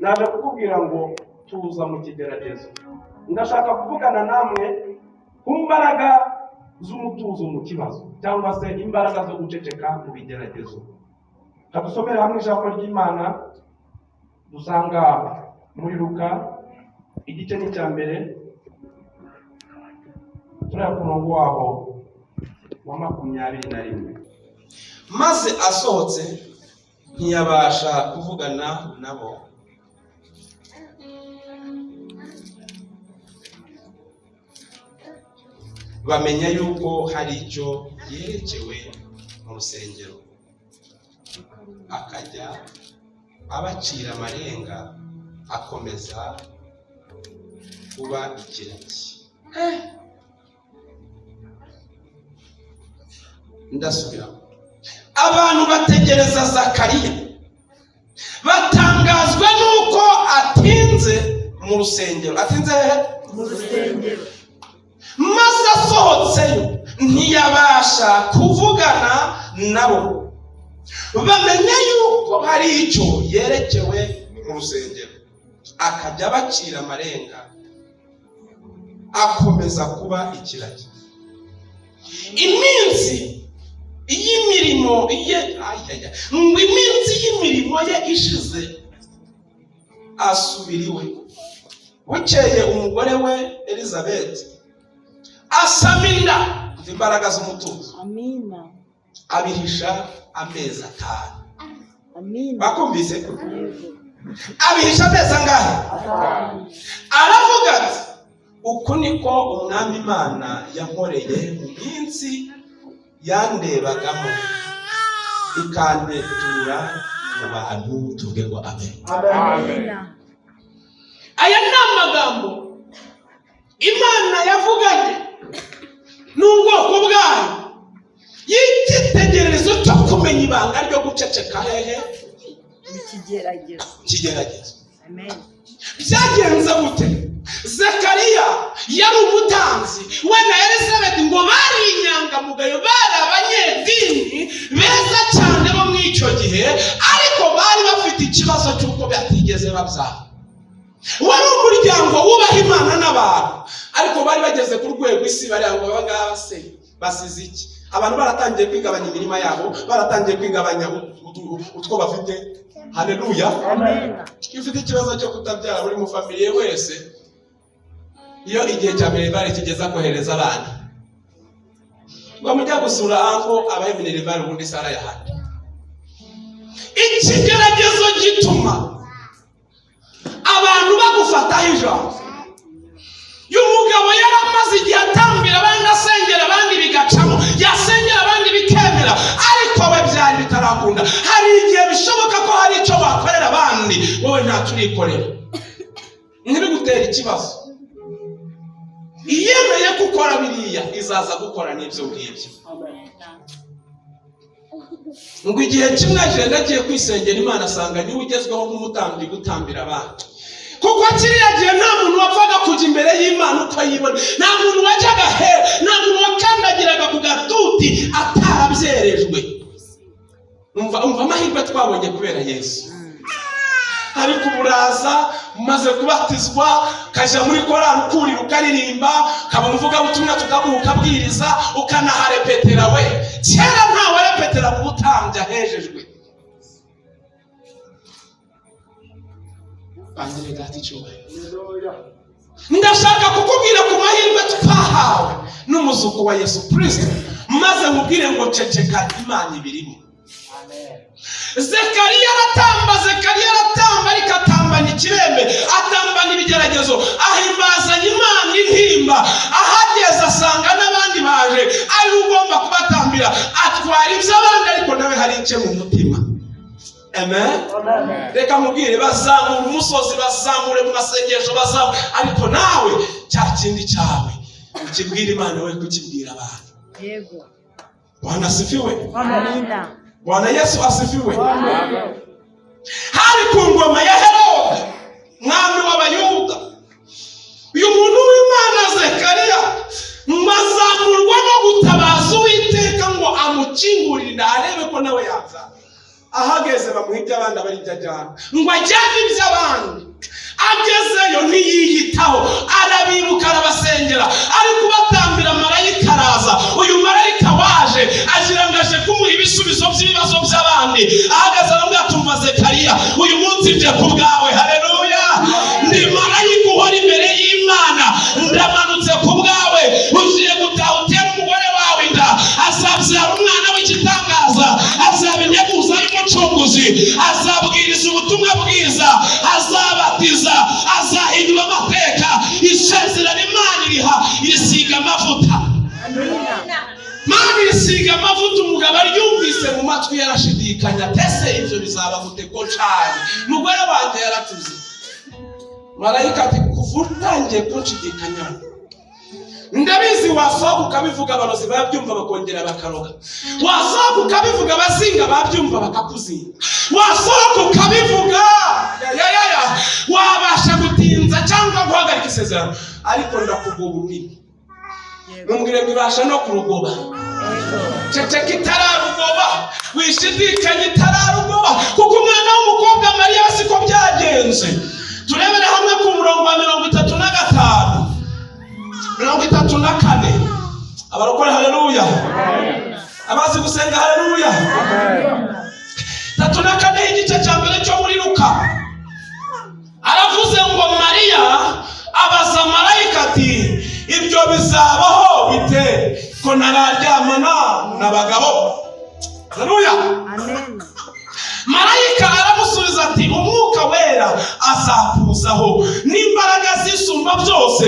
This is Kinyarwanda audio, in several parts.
naje kukubwira ngo tuza mu kigeragezo. Ndashaka kuvugana namwe ku mbaraga z'umutuzo mu kibazo cyangwa se imbaraga zo guceceka mu bigeragezo. Kadusomera hamwe ijambo ry'Imana dusanga muri Luka igice cya mbere turi ku murongo waho wa 21. Maze asohotse ntiyabasha kuvugana nabo, bamenya yuko hari icyo yerekewe mu rusengero, akajya abacira amarenga, akomeza kuba ikiragi. Ndasubira, abantu bategereza Zakariya batangazwa nuko atinze mu rusengero. Atinze mu rusengero. Maze asohotseyo ntiyabasha kuvugana nabo, bamenya yuko hari icyo yerekewe mu rusengero, akajya abacira amarenga, akomeza kuba ikiragi. Iminsi y'imirimo ye ishize asubira iwe. Bukeye umugore we Elizabeth asama inda, imbaraga z'umutuzo. Amina. Abihisha amezi 5. Amina. Bakumvise? Abihisha amezi angahe? 5. Aravuga ati, uku niko umwami Imana yankoreye mu minsi yandebagamo ikandetura mu bantu. Tuvuge ngo amen. Amen. Aya ni amagambo Imana yavuganye n'ubwoko bwayo, y'igitegererezo cyo kumenya ibanga ryo guceceka hehe ikigeragezo. Amen. Byagenze gute? Zakariya yari umutanzi, we na Elizabeth ngo bari inyangamugayo, bari abanyedini beza cyane bo mu icyo gihe, ariko bari bafite ikibazo cy'uko batigeze babyara. Wari umuryango wubaha Imana n'abantu, ariko bari bageze ku rwego isi bari ngo abangaba basize iki? Abantu baratangiye kwigabanya imirima yabo, baratangiye kwigabanya utwo bafite. Haleluya. Amen. Ufite ikibazo cyo kutabyara buri mu family wese, iyo igihe cya mbere bari kigeza kohereza abana ngo mujya gusura anko abaye minerval ubundi sara yahandi. Ikigeragezo gituma abantu bagufataho ijambo. Y'umugabo yaramaze igihe atambira abandi, asengera abandi bigacamo, yasengera abandi bikemera, ariko we byari bitarakunda. Hari igihe bishoboka ko hari icyo bakorera abandi, wowe ntacyo urikorera, ntibigutera ikibazo. Iyemeye gukora biriya izaza gukora n'ibyo ngibyo. Ngo igihe kimwe nagiye kwisengera Imana, asanga niwe ugezweho nk'umutambyi gutambira abandi. Kuko kiriya gihe nta muntu wapfaga kujya imbere y'Imana uko yibona, nta muntu wajyaga hera, nta muntu wakandagiraga ku gatuti atarabyerejwe. Umva amahirwe twabonye kubera Yesu. Ariko uburaza umaze kubatizwa, kajya muri korali ukurira ukaririmba, kaba umuvugabutumwa tukaguha ukabwiriza, ukanaharepetera we. Kera ntawe arepetera ku butambyi ahejejwe. Ndashaka kukubwira ku mahirwe twahawe n'umuzuko wa Yesu Kristo, maze mubwire ngo ceceka, Imana ibirimo. Zakariya aratamba, ariko atambana ikirembe, atambana ibigeragezo, ahimbazanya Imana intimba. Ahageze asanga n'abandi baje, ari ugomba kubatambira, atwara iby'abandi, ariko nawe hari icyo mu mutima. Amen. Reka mubwire, bazamura umusozi, bazamure mu masengesho, ariko nawe cya kindi cyawe ukibwira Imana, we kukibwira abantu. Yego. Bwana asifiwe. Amina. Bwana Yesu asifiwe. Hari ku ngoma ya Herode mwami w'Abayuda, uyu muntu w'Imana Zakariya mazamurwa no gutabaza Uwiteka ngo amukingurire arebe ko nawe yaza. Ahageze bamuhita abandi abari byajyana ngo ajyane iby'abandi, ntiyiyitaho, arabibuka arabasengera, ari kubatambira marayika araza. Uyu marayika waje agira ngo aje kumuha ibisubizo by'ibibazo by'abandi, ahagaze aramubwira ati umva Zekariya, uyu munsi nje ku bwawe. Haleluya! Ndi marayika uhora imbere y'Imana, ndamanutse ku bwawe, ugiye gutaha utera umugore wawe inda, azabyara umwana w'igitangaza, azaba integuza y'umucunguzi, azabwiriza ubutumwa bwiza, azabatiza, azahindura amateka. Isezerano Imana iriha, irisiga amavuta. Imana irisiga amavuta, umugabo aryumvise mu matwi yarashidikanya, tese ibyo bizaba gute ko cyane umugore wanjye yaratuze. Marayika ati kuva utangiye kunshidikanya, ndabizi wasohoka ukabivuga abarozi babyumva bakongera bakaroga, wasohoka ukabivuga abazinga babyumva bakakuzinga, wasohoka ukabivuga wabasha gutinza cyangwa guhagarika isezerano, ariko ndakugoba ururimi. Mumbwire ngo ibasha no kurugoba. Ceceka itararugoba, wishidikanya itararugoba, kuko umwana w'umukobwa Mariya siko byagenze. Turebere hamwe ku murongo wa 35 34. Abarokore haleluya, abazi gusenga haleluya. 34 igice cya mbere cyo muri Luka, aravuze ngo Mariya abaza marayika ati ibyo bizabaho bite ko nararyamana n'abagabo? Haleluya, amen. Marayika aramusubiza ati umwuka wera azakuzaho, n'imbaraga zisumba byose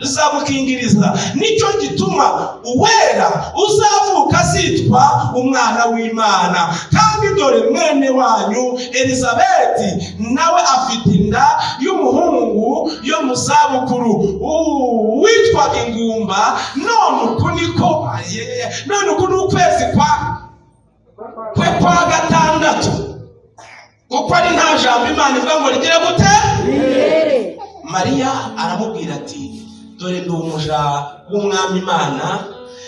zizagukingiriza, nicyo gituma uwera uzavuka azitwa umwana w'Imana. Kandi dore mwene wanyu Elizabeti nawe afite inda y'umuhungu yo mu zabukuru, witwaga ingumba. None uku ni ukwezi kwa gatandatu, kuko ari nta jambo Imana ivuga ngo rigire gute. Mariya aramubwira ati dore ndi umuja w'umwami Imana,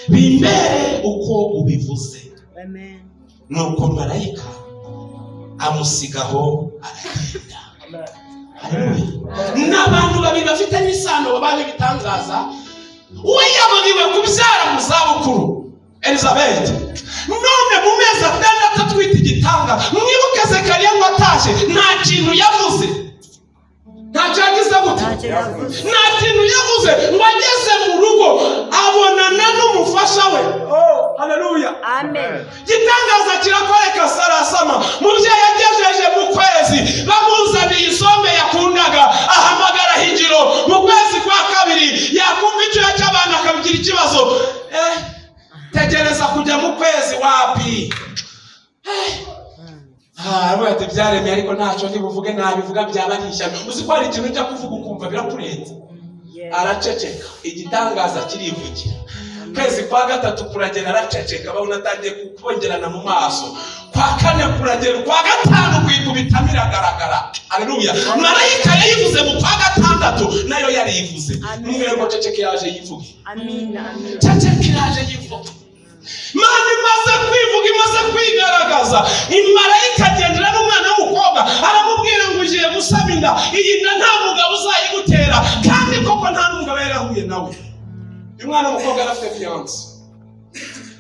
bimbere uko ubivuze. Nuko marayika amusigaho aragenda. N'abantu babiri bafitanye isano babaye ibitangaza. Uwo yabwiwe kubyara mu zabukuru, Elizabeti, none mu mezi 6 atwite igitanga. Mwibuke Zekariya ngo atashe nta kintu yavuze, nta cyagize gute, nta kintu yavuze. Ngo ageze mu rugo abonana n'umufasha we. Oh, haleluya, amen. Gitangaza kirakoreka sarasama. Mubyeyi yagejeje mu kwezi, bamuzaniye isombe yakundaga, ahamagara Higiro mu kwezi kwa kabiri, yakumva icyo cy'abana akabigira ikibazo. Tegereza kujya mu kwezi wapi? Ati byaremye ariko ntacyo ndibuvuge, nabivuga byabarisha. Uzi ko hari ikintu cyo kuvuga ukumva birakurenze. Araceceka, igitangaza kirivugira. Kwezi kwa 3 kuragera araceceka, babona atangiye kubongerana mu maso. Kwa 4 kuragera, kwa 5 kwikubita miragaragara. Haleluya. Marayika yayivuze mu kwa 6 nayo yarivuze. Mwere ngo ceceka yaje yivuge. Amina, amina. Ceceka yaje yivuge. Imana imaze kwivuga, imaze kwigaragaza. Marayika agendera n'umwana w'umukobwa, aramubwira ngo ugiye gusaba inda. Iyi nda nta mugabo uzayigutera, kandi koko nta n'umugabo yarahuye nawe. Umwana w'umukobwa arafite fiance.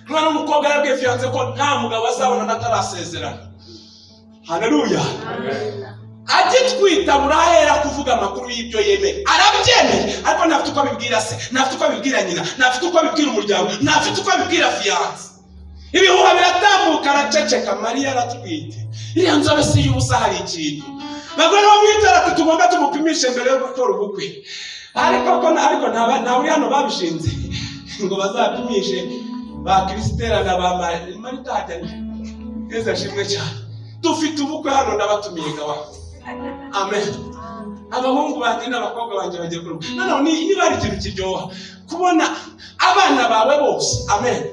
Umwana w'umukobwa yarabwiye fiance ko nta mugabo azabona atarasezerana. Haleluya, amen. Agitwita burahera kuvuga amakuru y'ibyo yemeye, arabyemeye, ariko ntafite uko abibwira se, ntafite uko abibwira nyina, ntafite uko abibwira umuryango, ntafite uko abibwira fiance. Ibihuha biratambuka, araceceka. Mariya aratwite. Iriya nzobe si y'ubusa, hari ikintu. Bagore bamwitara ati tugomba tumupimishe mbere yo gukora ubukwe. Ariko nta uri hano babishinze ngo bazapimishe ba Kristera na ba Marita hajyanye. Yesu ashimwe cyane. Dufite ubukwe hano ndabatumiye gawa. Amen. Abahungu banjye n'abakobwa banjye bagiye kuruka. Niba ari ikintu kiryoha kubona abana bawe bose, amen,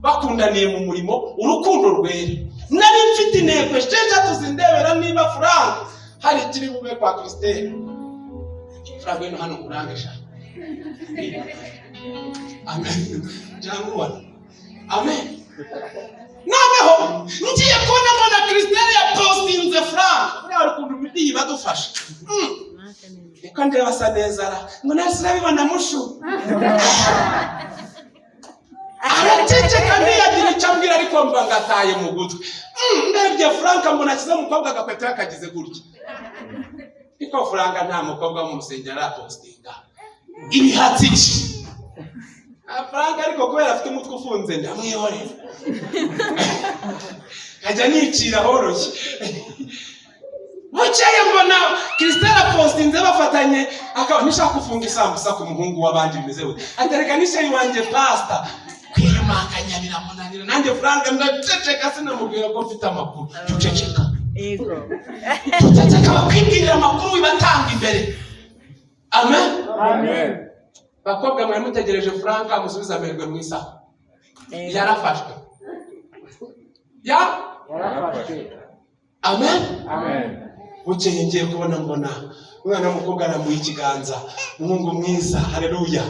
bakundaniye mu murimo, urukundo rwera. Nari mfite intego tuzindebera niba Frank hari kiri bube kwa Kristera. Frank weno hano kurangisha. Amen. Jangwa. Amen. Noneho ngiye kubona mbona Kristera ya postinze Frank. Uriya rukundo bidiba yarafashe niko ndeba asa neza ara ngo nasi urabibona mushu araceceka ntiyagira icyo ambwira ariko mba ngataye mu gutwi. Ndebye Frank mbona akize umukobwa agapetera akagize gutya. Iko Frank nta mukobwa wo mu rusengero arapostinga ibihatsi iki. Frank ariko kubera afite umutwe ufunze ndamwihorera. Kajya nicira horoshye. Buceye mbona Christelle postinze bafatanye akaba nishaka kufunga isambusa ku muhungu w'abandi bimeze gute. Atereka n'ishyari wanjye pastor kwiyumakanya biramunanira. Nanjye Frank ndaceceka sinamubwira ko mfite amakuru. Duceceka. Ego. Duceceka bakwibwirira amakuru wibatanga imbere. Amen. Amen. Bakobwa mwe mutegereje Frank amusubiza amerwe mu isaha. Yarafashwe. Yarafashwe. Amen. Amen. Buceye ngiye kubona mbona umwana w'umukobwa aramuha ikiganza. Mungu mwiza, haleluya.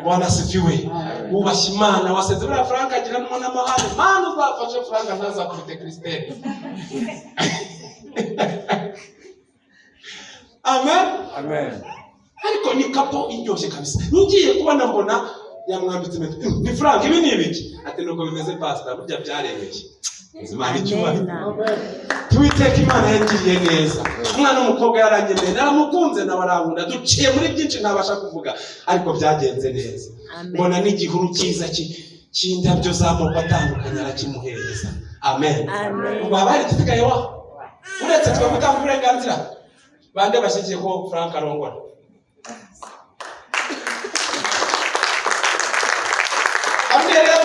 Bwana asifiwe. Wubashye Imana waseze buriya Frank agira n'amahane. Mana uzafashe Frank ntazakubite Christelle. Amen. Amen. Ariko ni kapo iryoshye kabisa. Ngiye kubona mbona yamwambitse impeta. Ni Frank ibi ni ibiki? Ati nuko bimeze pastor burya byaremeye. Imana icyubahiro. Tuwiteka Imana yagiriye neza. Umwana w'umukobwa yaranyemeye naramukunze n'abarankunda duciye muri byinshi ntabasha kuvuga ariko byagenze neza. Mbona n'igihuru cyiza cy'indabyo z'amoko atandukanye arakimuhereza. Amen. Ubwo habari gisigaye wa uretse twe gutanga uburenganzira bande bashyigiye ko Frank arongora.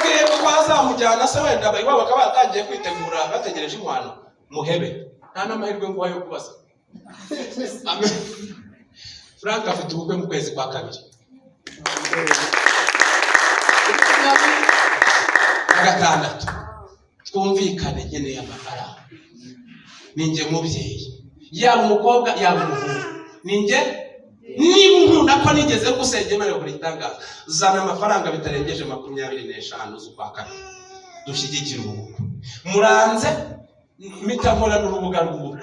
Rero ko azamujyana se wenda iwabo bakaba batangiye kwitegura bategereje inkwano muhebe nta n'amahirwe ngo ayo kubaza. Amen. Frank afite ubukwe mu kwezi kwa kabiri. Agatandatu twumvikane nkeneye amafaranga. Ninjye mubyeyi yaba umukobwa yaba umuhungu. Ninjye niba unkunda ko nigeze gusengera buri tangaza zana amafaranga bitarengeje 25 z'ukwa kabiri dushyigikira ubukwe. Muranze mitamora n'urubuga rw'ubu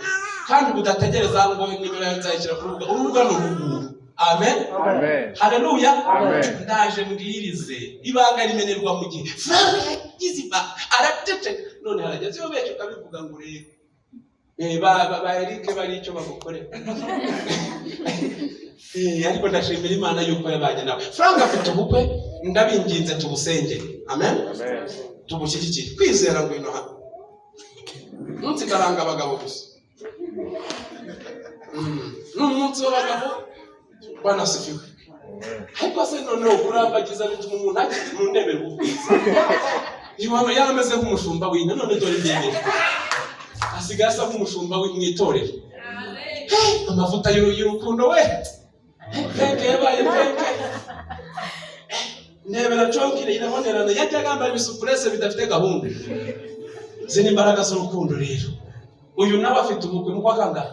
kandi budategereza ngo nimero nzayishyira ku rubuga n'urubuga. Amen. Amen. Haleluya. Amen. Ndaje mbwirize ibanga rimenerwa mu gihe Frank yagiziba aratete none harageze yo becho kabivuga ngo rero ba Eric bari icyo bagukore. Ariko ndashimira Imana yuko yabanye nawe. Frank afite ubukwe ndabinginze tubusengere. Amen. Amen. Tubushyigikire kwizera ngo ino hano munsi karanga abagabo gusa. N'umunsi w'abagabo Bwana asifiwe. Ariko se noneho kurambagiza bituma umuntu ati mu ndebe ubwiza. Yiwama yarameze nk'umushumba w'inka none dore ndebe. Asigaye asa nk'umushumba w'imwitorero. Amavuta y'urukundo we. Peke yabaye peke. Nebera chonkire inabonerana yajya gamba ibisuprese bidafite gahunda. Zini imbaraga z'urukundo rero. Uyu nawe afite ubukwe mu kwa kangahe?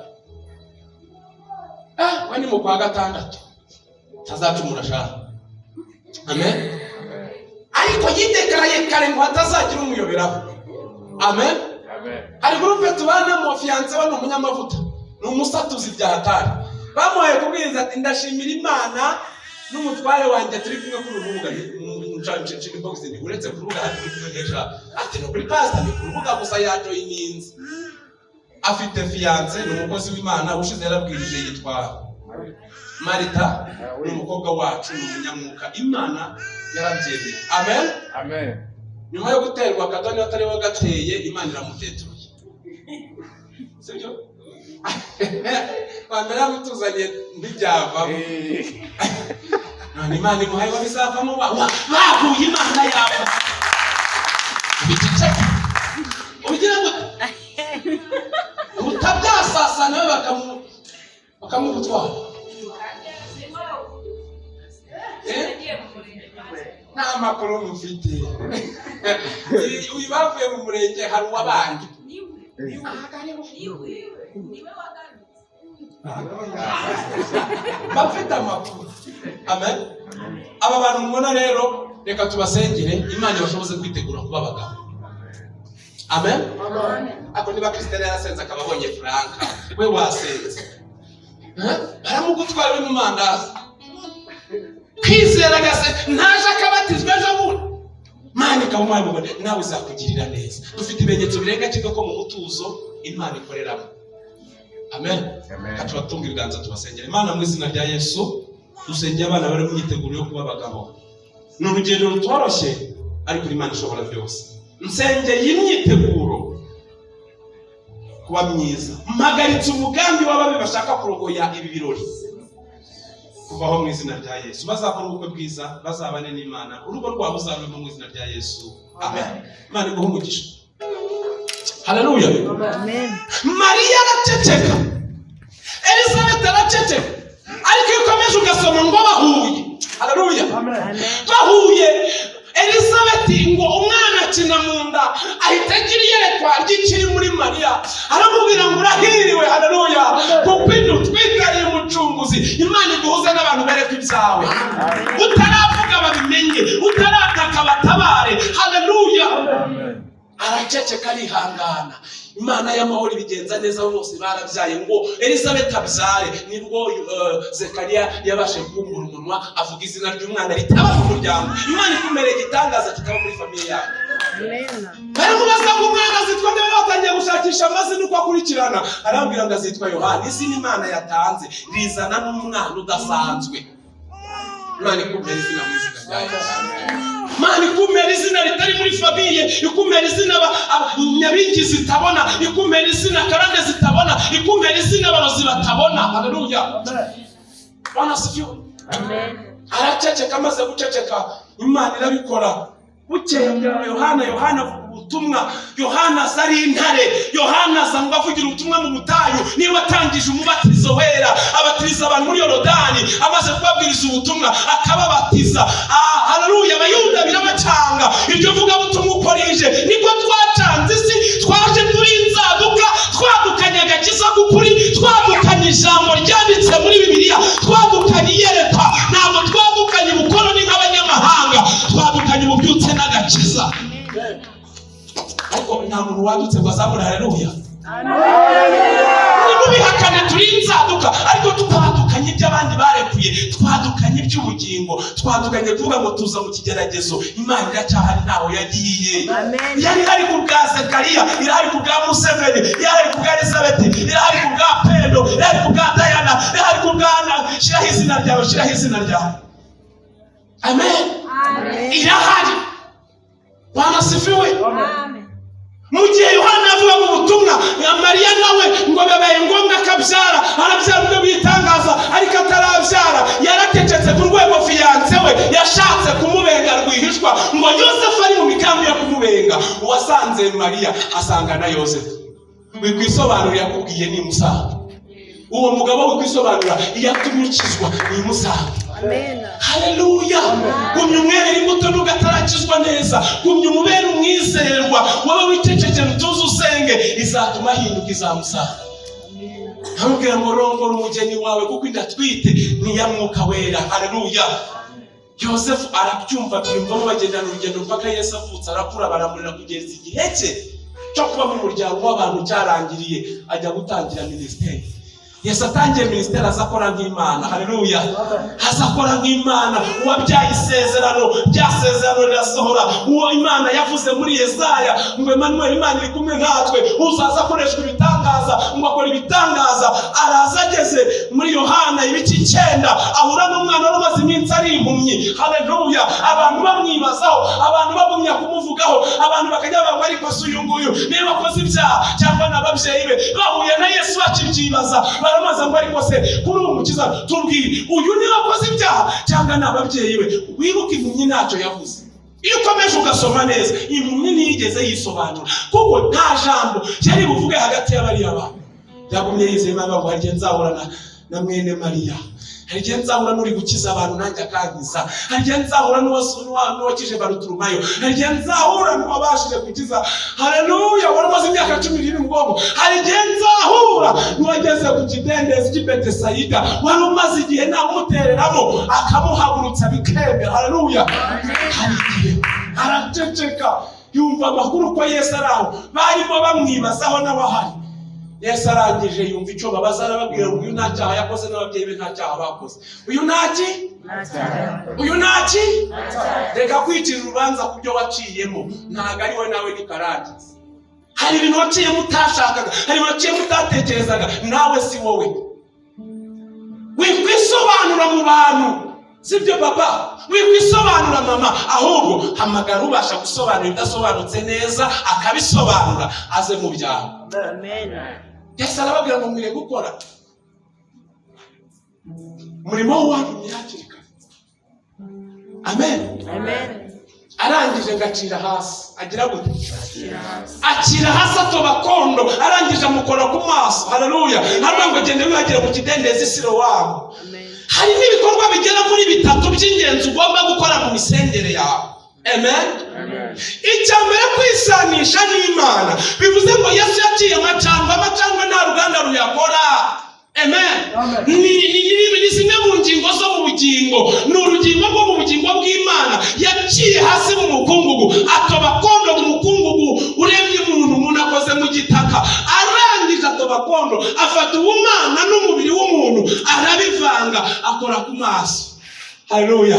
Wani mu kwa gatandatu. Tazacumura shaka. Amen. Ariko yidekaraye kare ngo atazagira umuyoberaho. Amen. Amen. Ari groupe tubana mu fiance we n'umunyamavuta. N'umusatuzi byahatari. Bamuhaye kubwiriza ati ndashimira Imana n'umutware wanjye turi kumwe ku rubuga mu box ni uretse ku rubuga ati kuvugisha ati no kuri pastor ni ku rubuga gusa yajoyininze. Afite fiance n'umukozi w'Imana ushize yarabwirije yitwa Marita n'umukobwa wacu n'umunyamwuka Imana yarabyemeye. Amen. Amen. Nyuma yo guterwa akadoni atari we gateye Imana iramutetuye. Sibyo? Bamera mutuzanye ntibyava. None Imana imuhaye babizavamo bahuye Imana yabo. Bicece. Ubigira ngo utabyasasa nawe bakamugutwara. Nta makuru mufite. Uyu bavuye mu murenge hari uwabandi. Bafite amakuru. Amen. Aba bantu mubona rero reka tubasengere Imana ibashoboze kwitegura kuba abagabo. Amen. Ako niba Christelle yarasenze akababonye Frank we wasenze baramugutwara uri mu mandazi. Kwizera gase ntaje akabatizwa ejo bundi, Imana ikamuha umubone nawe izakugirira neza. Dufite ibimenyetso birenga kimwe ko mu mutuzo Imana ikoreramo. Amen. Atuba tunga ibiganza tubasengera. Imana mu izina rya Yesu dusengeye abana bari mu myiteguro yo kuba abagabo. Ni urugendo rutoroshye ariko Imana ishobora byose. Nsengeye imyiteguro kuba myiza. Mpagaritse umugambi w'ababi bashaka kurogoya ibi birori. Kubaho mu izina rya Yesu. Bazakora ubukwe bwiza, bazabane n'Imana. Urugo rwabo uzarubemo mu izina rya Yesu. Amen. Imana iguhe umugisha. Haleluya. Amen. Mariya araceceka, Elizabeth araceceka, ariko iyo ukomeje ugasoma ngo bahuye. Haleluya. Bahuye, Elizabeth ngo umwana akina mu nda ahita agira iyerekwa ry'ikiri muri Mariya, aramubwira ngo urahiriwe. Haleluya. Kuko ino twitariye umucunguzi. Imana iguhuze n'abantu bereka ibyawe, utaravuga babimenye, utarataka batabare. Haleluya. Araceceka arihangana. Imana y'amahoro ibigenza neza, bose barabyaye ngo Elizabeth abyare. Nibwo Zekariya yabashe kumbura umunwa avuga izina ry'umwana ritaba mu muryango. Imana ikumereye igitangaza kitaba muri famiye yawe. Baramubaza ngo umwana azitwa nde, batangiye gushakisha amazina uko akurikirana. Arambwira ngo azitwa Yohana. Izina Imana yatanze rizana n'umwana udasanzwe. Imana ikumereye izina mu izina rya Yesu. Imana ikumera izina ritari muri famiye, ikumera izina nyabingi zitabona, ikumera izina karande zitabona, ikumera izina abarozi batabona. Haleluya. Bwana asifiwe. Amen. Araceceka, amaze guceceka Imana irabikora. Bukeye Yohana avuga ubutumwa. Yohana aza ari intare. Yohana aza ngo avugira ubutumwa mu butayu. Niba atangije umubatizo wera, abatiriza abantu muri Yorodani, amaze kubabwiriza ubutumwa akababatiza. Haleluya. Abayuda birabacanga. Iryo vuga butumwa uko rije niko twacanze isi. Twaje turi inzaduka, twadukanye agakiza k'ukuri, twadukanye ijambo ryanditse muri Bibiliya, twadukanye iyerekwa. Ntabwo twadukanye ubukoloni nk'abanyamahanga, twadukanye ububyutse n'agakiza. Ariko nta muntu wadutse ngo azamure. Haleluya. Ntibihakane turi inzaduka, ariko tukadukanye iby'abandi barekuye, twadukanye iby'ubugingo, twadukanye kuvuga ngo tuza mu kigeragezo. Imana iracyahari, ntaho yagiye. Yari hari ku bwa Zekariya, irahari ku bwa Museveni, irahari ku bwa Elizabeth, irahari ku bwa Pedro, irahari ku bwa Diana, irahari ku bwa Ana. Shiraho izina ryawe, shiraho izina ryawe. Amen. Irahari. Bwana asifiwe. Amen. Mu gihe Yohana avuga mu butumwa, Mariya nawe ngo bibaye ngombwa akabyara, arabyara ubwo bitangaza, ariko atarabyara. Yaratecetse ku rwego fiyanse we yashatse kumubenga rwihishwa, ngo Yosefu ari mu migambi yo kumubenga. Uwasanze Mariya asanga na Yosefu. Wikwisobanura yakubwiye ni Musa. Uwo mugabo wikwisobanura yatumye ukizwa ni Musa. Amen. Haleluya. Gumya umwere imbuto n'ugatarakizwa neza. Gumya umubere umwizerwa. Wowe wiceceke mutuze usenge, izatuma hinduka izamusa. Hamubwira ngo rongora umugeni wawe kuko indatwite ni ya Mwuka Wera. Haleluya. Yosefu arabyumva, byumvamo bagendana urugendo mpaka Yesu avutse, arakura, baramurira kugeza igihe cye cyo kuba mu muryango w'abantu cyarangiriye, ajya gutangira ministeri. Yesu atangiye ministeri azakora nk'Imana. Haleluya. Azakora nk'Imana. Uwabyaye isezerano, ryasezerano rirasohora. Uwo Imana yavuze muri Yesaya ngo Emmanuel, Imana iri kumwe natwe, uzaza akoreshwa ibitangaza, ngo akora ibitangaza. Araza ageze muri Yohana ibice 9, ahura n'umwana wari umaze iminsi ari impumyi. Haleluya. Abantu bamwibazaho, abantu bagumya kumuvugaho, abantu bakajya bavuga ariko se uyu nguyu niba akoze ibyaha cyangwa n'ababyeyi be. Bahuye na Yesu bakibyibaza, baramaze ngo ariko se kuri umukiza tubwire, uyu niba akoze ibyaha cyangwa n'ababyeyi be. Wibuke impumyi ntacyo yavuze. Iyo ukomeje ugasoma neza, impumyi ntiyigeze yisobanura, kuko nta jambo yari buvuge hagati y'abariya bantu. Yagumye yizeye Imana ngo harya nzahura na mwene Mariya, harya nzahura n'uri gukiza abantu nanjye akankiza, harya nzahura n'uwakije Barutulumayo, harya nzahura n'uwabashije gukiza. Haleluya. Wari umaze imyaka 10 mu bwonko, harya nzahura n'uwageze ku kidendezi cy'i Betesayida, wari umaze igihe ntamutereramo akamuhagurutsa bikemera. Haleluya. Hari igihe araceceka, yumva amakuru ko Yesu ari aho, barimo bamwibazaho n'abahari. Yesu arangije yumva icyo babaza, arababwira ngo uyu nta cyaha yakoze n'ababyeyi be nta cyaha bakoze. Uyu ntaki? Uyu ntaki? Reka kwicira urubanza ku byo waciyemo, ntabwo ari we nawe ni karande. Hari ibintu waciyemo utashakaga, hari ibintu waciyemo utatekerezaga, nawe si wowe. Wikwisobanura mu bantu, sibyo papa? Wikwisobanura mama, ahubwo hamagara ubasha gusobanura ibidasobanutse neza akabisobanura, aze mu byaha. Amen. Yesu arababwira ngo mwire gukora umurimo wanyu hakiri kare. Amen. Amen. Arangije ngacira hasi, agira gute? Acira hasi atoba kondo, arangije amukora ku maso. Haleluya. Hanyuma ngo gende wihagire mu kidendezi Silowamu. Hari n'ibikorwa bigera muri bitatu by'ingenzi ugomba gukora mu misengere yawe. Amen. Icya mbere kwisanisha n'Imana, bivuze ngo Yesu yaciye amacandwe nta ruganda ruyakora. Amen. Ni zimwe mu ngingo zo mu bugingo, ni urugingo rwo mu bugingo bw'Imana. Yaciye hasi mu mukungugu, atoba kondo mu mukungugu uremye umuntu akoze mu gitaka. Arangije atoba kondo, afata ubumana n'umubiri w'umuntu arabivanga, akora ku maso. Haleluya.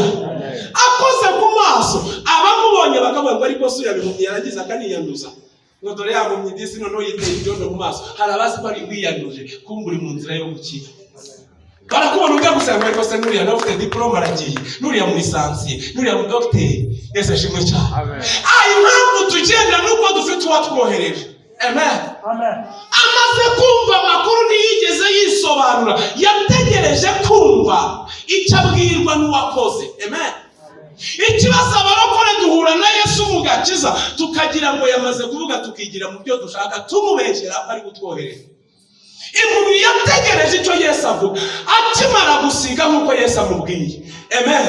Akoze ku maso, abamubonye bakavuga ngo ariko so yabihumye, yaragize akaniyanduza. Ngo dore yamumye disi noneho yiteye ibyondo mu maso. Harabazi ko ari kwiyanduje, kumbura mu nzira yo gukira. Barakubona ujya gusanga ariko se nuriya nawe ufite diploma aragiye, nuriya muri lisansiye, nuriya mu docteur. Yesu ashimwe cyane. Impamvu tugenda nuko dufite uwatwohereje. Amen. Amaze kumva amakuru ntiyigeze yisobanura, yategereje kumva icyo abwirwa n'uwakoze. Amen. Ikibazo abarokore duhura na Yesu mu gakiza, tukagira ngo yamaze kuvuga, tukigira mu byo dushaka, tumubeshyera ari gutwohereza. Umuntu yategereje icyo Yesu avuga, akimara gusiga nk'uko Yesu amubwiye. Amen.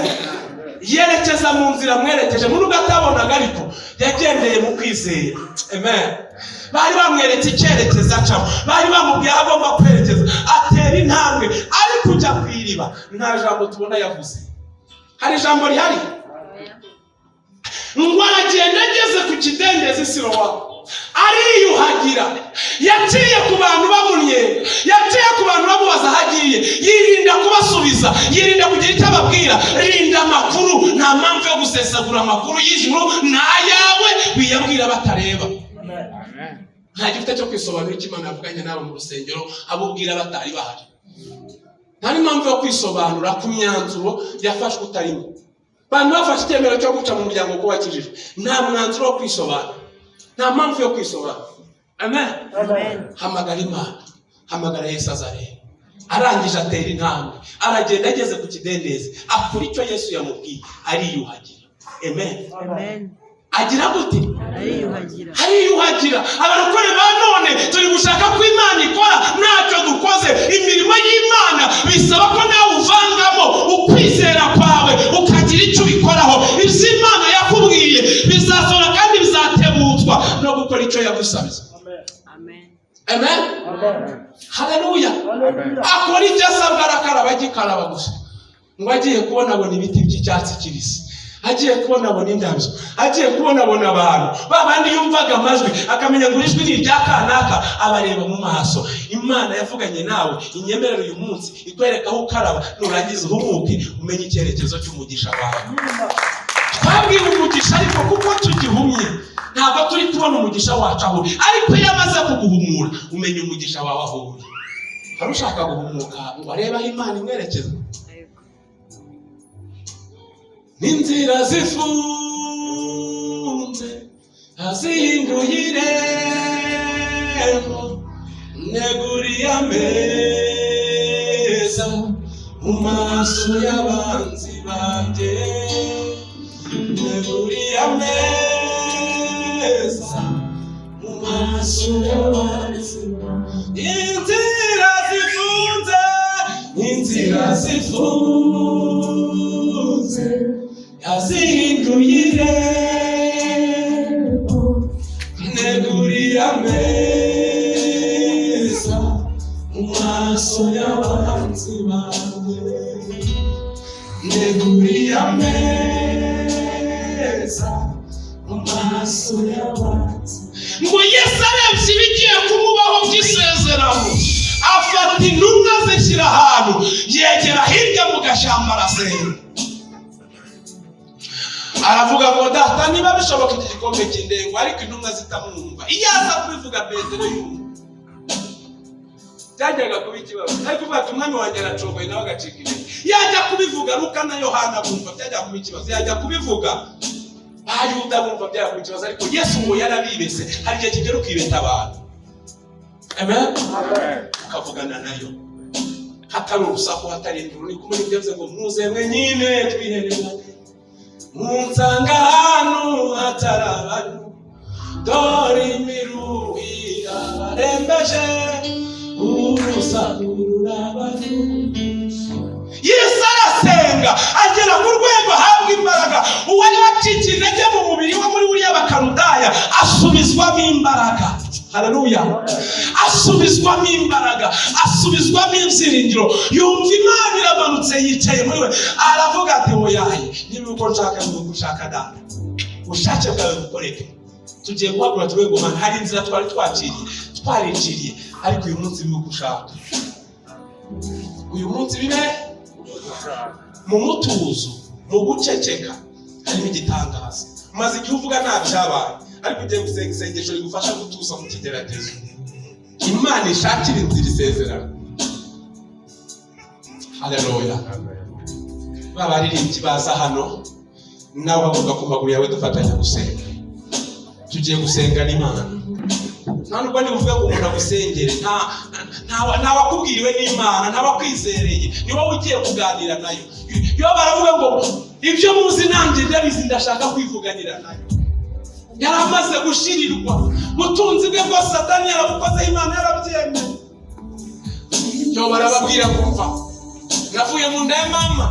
Yerekeza mu nzira mwerekeje, n'ubwo atabonaga ariko yagendeye mu kwizera. Amen. Bari bamweretse icyerekezo acamo, bari bamubwiye aho agomba kwerekeza, atera intambwe, ari kujya ku iriba. Nta jambo tubona yavuze. Hari ijambo rihari? Ngo aragenda ageze ku kidendezi Silowamu, ariyuhagira. Yaciye ku bantu bamunye, yaciye ku bantu bamubaza ahagiye, yirinda kubasubiza, yirinda kugira icyo ababwira. Rinda amakuru, nta mpamvu yo gusesagura amakuru y'ijuru n'ayawe biyabwira batareba. Nta gifite cyo kwisobanura icyo Imana yavuganye nawe mu rusengero abubwira batari bahari. Nta n'impamvu yo kwisobanura ku myanzuro yafashwe utarimo. Bantu bafashe icyemezo cyo guca mu muryango ko wakijijwe, nta mwanzuro wo kwisobanura, nta mpamvu yo kwisobanura. Amen. Hamagara Imana, hamagara Yesu azareba. Arangije atera intambwe, aragenda ageze ku kidendezi, akora icyo Yesu yamubwiye, ariyuhagira. Amen. Agira gute? Ariyuhagira. Abarokore ba none turi gushaka ko Imana ikora, ntacyo dukoze. Imirimo y'Imana bisaba ko nawe uvangamo ukwizera kwawe, ukagira icyo ubikoraho. Ibyo Imana yakubwiye bizasohora kandi bizatebutswa no gukora icyo yagusabye. Amen. Haleluya. Akora icyo asabwa, arakaraba, agikaraba gusa. Ngo agiye kubona abona ibiti by'icyatsi kibisi, agiye kubona abona indabyo, agiye kubona abona abantu babandi yumvaga amajwi akamenya ngo ijwi ni irya kanaka, abareba mu maso. Imana yavuganye nawe, inyemerero uyu munsi ikwereka aho ukaraba, nurangiza uhumuke umenye icyerekezo cy'umugisha wawe. Twabwiwe umugisha ariko kuko tugihumye ntabwo turi kubona umugisha wacu aho uri, ariko yamaze kuguhumura umenye umugisha wawe aho uri. Hari ushaka guhumuka ngo arebe aho Imana imwerekeza? N'inzira zifunze azihinduye irembo, neguriye ameza mu maso y'abanzi banjye, neguriye ameza mu maso y'abanzi banjye. Inzira zifunze, inzira zifunze yazihinduye irembo, neguriye ameza mu maso y'abanzi banjye, neguriye ameza ngo Yesu arebye ibigiye kumubaho by'isezerano afata intumwa zishyira ahantu yegera hirya mu gashyamba arasenga aravuga ngo data niba bishoboka iki gikombe cy'indengo ariko intumwa zitamwumva iyo aza kubivuga Petero yumva byajyaga kuba ikibazo ariko bati umwami wanjye aracogoye nawe agacika intege yajya kubivuga Luka na Yohana bumva byajya kuba ikibazo yajya kubivuga Bayuda bumva byajya kuba ikibazo ariko Yesu ngo yarabibese hari igihe kigera ukibeta abantu amen ukavugana nayo hatari urusaku hatari induru ni kumwe n'ibyo ngo muze mwe nyine twihererane munsanga hano hatari abantu dore imiruhira barembeje urusaku rurabantu Yesu arasenga agera ku rwego ahabwa imbaraga uwari wacitse intege mu mubiri we muri buriya bakarudaya asubizwamo imbaraga haleluya asubizwamo imbaraga asubizwamo ibyiringiro yumva Imana iramanutse yicaye muri we aravuga ati oyaye niba uko nshaka n'uko ushaka data ushake bwawe bukoreke tugiye guhagura turwego Mana hari inzira twari twariciriye ariko uyu munsi bibe uko ushaka uyu munsi bibe mu mutuzo mu guceceka harimo igitangaza maze igihe uvuga nta byabaye ariko ugiye gusenga isengesho rigufasha gutuza mu kigeragezo Imana ishakira inzira isezerano haleluya babaririmbyi baza hano nawe bavuga ku maguru yawe dufatanya gusenga tugiye gusenga n'Imana nta nubwo ni uvuga ngo umuntu agusengere nta wakubwiriwe n'Imana nta wakwizereye ni wowe ugiye kuganira nayo iyo baravuga ngo ibyo muzi nanjye ndabizi ndashaka kwivuganira nayo yaramaze gushirirwa mutunzi bwe bwo Satani yarabukoze Imana yarabyemeye yo barababwira kumva navuye mu nda ya mama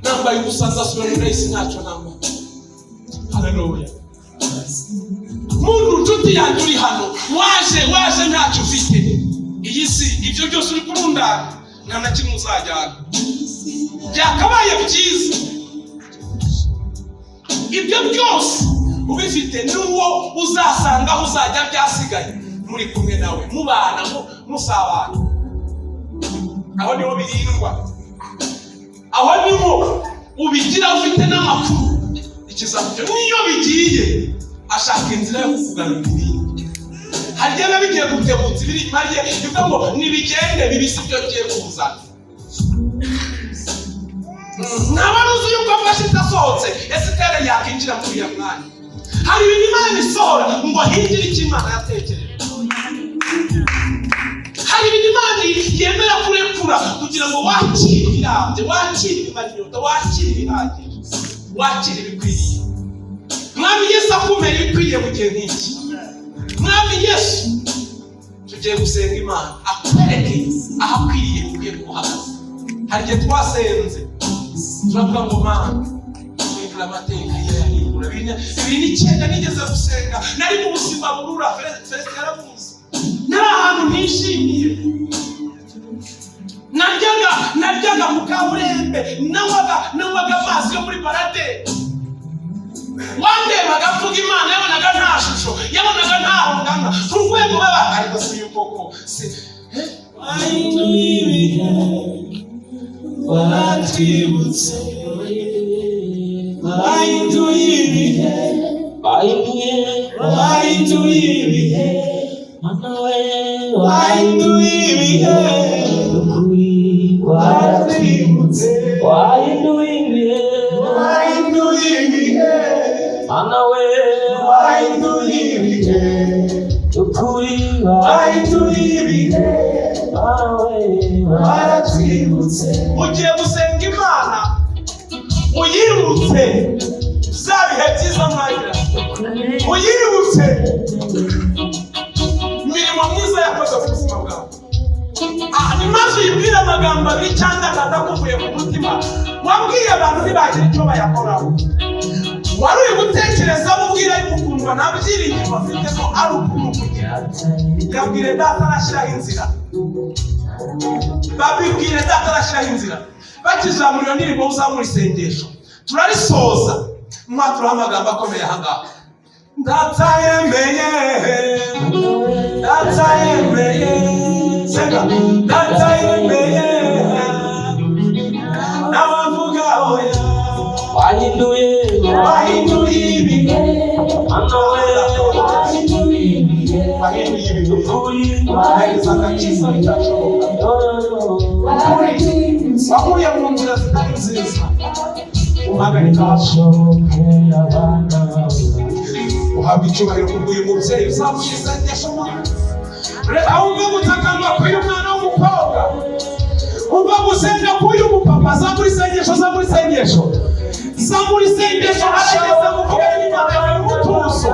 nambaye ubusaza asubira mu nda ntacyo namba haleluya muntu nshuti yanjye uri hano waje ntacyo ufite iyi si ibyo byose uri kurundana nta na kimwe uzajyana byakabaye byiza ibyo byose ubifite n'uwo uzasanga aho uzajya byasigaye muri kumwe nawe mubana musabana aho niho birindwa aho niho ubigira ufite n'amakuru ikizamutse niyo bigiye ashaka inzira yo kukugarura ibindi harya biba bigiye gutebutsa ibiri mariye bivuga ngo nibigende bibisi byo giye kuzana n'abaruzi yuko bwashita sohotse Esiteri yakinjira muri ya mwanya hari ibintu Imana isohora ngo hingire icyo Imana yatekereje hari ibintu Imana yemera kurekura kugira ngo wakire ibirambye wakire ibimanota wakire ibihagije wakire ibikwiriye Mwami Yesu akumera ibikwiriye mu gihe nk'iki Mwami Yesu tugiye gusenga Imana akwereke aho akwiriye ukwiye guhagaze hari igihe twasenze turavuga ngo Mana twigura amateka yarihindura ibintu icyenda nigeze gusenga nari mu buzima burura Felix yarabuze nari ahantu nishimiye naryaga mu kaburembe nanywaga amazi yo muri barade wandebaga mvuga Imana yabonaga nta shusho yabonaga nta ngana ku rwego baba ariko si yuko wahinduye ibihe waratwibutse wahinduye ibihe wahinduye ibihe Mana we wahinduye ibihe ukuri waratwibutse wahinduye ibihe Mana we wahinduye ibihe ukuri wahinduye ibihe Mana we waratwibutse ugiye gusenga Imana uyibutse za bihe byiza mwagira uyibutse imirimo myiza yakoze ku buzima bwawe ni maze uyibwire amagambo abiri cyangwa atakuvuye ku mutima wabwiye abantu ntibagira icyo bayakoraho wari uri gutekereza mubwira y'umukundwa nta byiringiro afite ko ari ukumukugira yabwire data arashyiraho inzira babibwire data arashyiraho inzira bakizamura iyo ndirimbo uzamura isengesho turarisoza mwaturaho amagambo akomeye ahangaha ndatayemeye seka ndatayemeye n'abavuga oya wahinduye ibihe wahinduye ibintu wahereza agakiza bitashoboka wakuye mu nzira zitari nziza uhagarika uhabwa icyubahiro kubw'uyu mubyeyi uzamuye isengesho reka wumve gutakamba k'uyu mwana w'umukobwa umva gusenga k'uyu mupapa zamura isengesho harageze muvuge n'Imana yawe umutuzo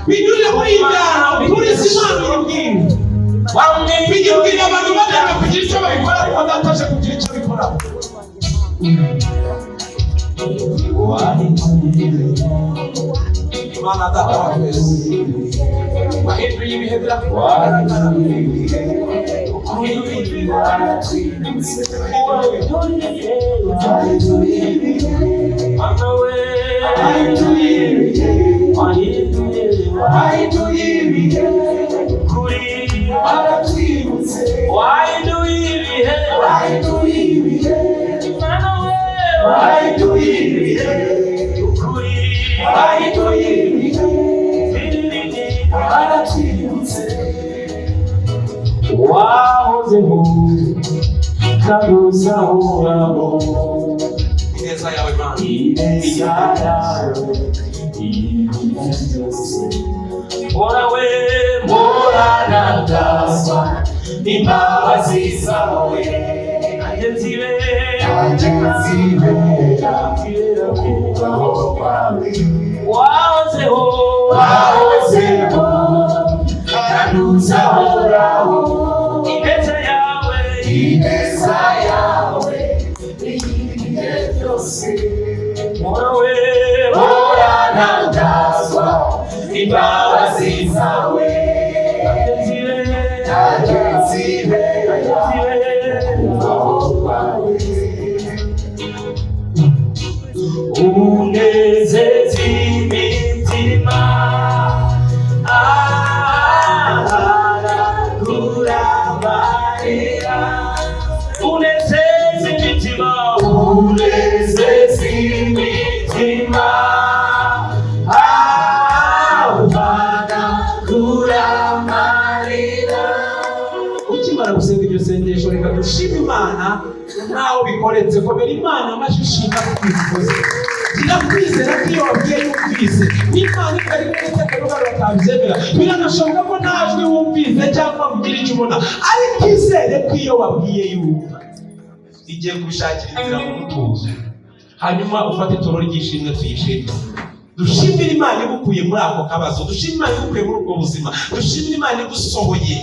binyurire muri iyi myanya uturize Imana uyibwire bigibwira abantu bagenda kugira icyo babikora ariko adataje kugira icyo bikora Imana data wa twese wahinduye ibihe biragaragara wahozeho kaguzahoraho ineza yawe Mana ineza yawe wowe muranagaza imbabazi zawe nanjye nzibera kubaho kwawe wahozeho kaguzahoraho ineza yawe ibihe byose wowe muranagazwa imbabazi zawe nanjye nzibera kubaho kwawe unezeza imitima ukimara gusenga iryo sengesho reka dushime Imana ntaho bikoretse komera Imana amashishima kwikoze ndakwizera ko iyo wabwiye yumvise n'Imana ikari kuretse akaruga batabyemera biranashoboka ko ntajwi wumvise cyangwa ugira icyo ubona ariko izere ko iyo wabwiye yumva igiye kubishakira inzira mu mutuzo hanyuma ufate itoro ry'ishimwe tuyishime dushimire Imana igukuye muri ako kabazo dushimire Imana igukuye muri ubwo buzima dushimire Imana igusohoye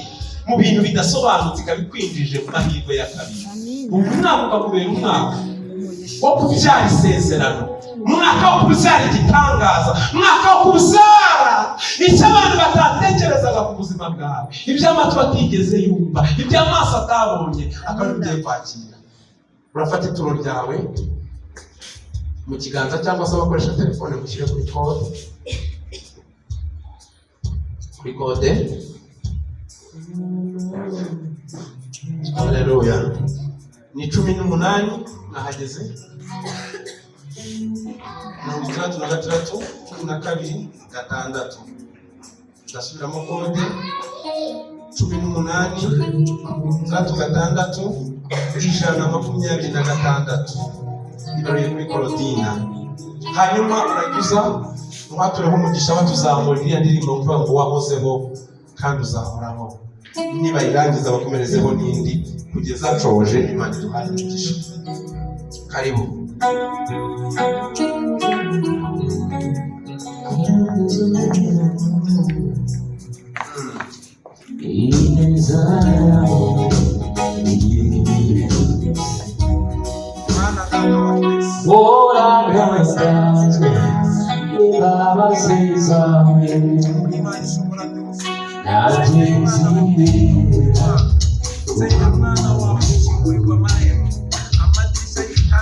mu bintu bidasobanutse ikabikwinjije mu mahirwe ya kabiri ubu mwaka ukakubera umwaka wo kubyara isezerano umwaka wo kubyara igitangaza umwaka wo kubyara icyo abantu batatekerezaga ku buzima bwawe iby'amatwi atigeze yumva iby'amaso atabonye akaba ugiye kwakira urafata ituro ryawe mu kiganza cyangwa se abakoresha telefone mushyire kuri kode haleluya ni 18 nahageze 36 12 6 ndasubiramo kode 18 36 126 ibaruye kuri Korodina hanyuma uragiza mwatureho umugisha batuzamura iriya ndirimbo mvuga ngo wahozeho kandi uzahoraho niba irangiza bakomerezeho n'indi kugeza nshoje Imana iduhaye umugisha karibu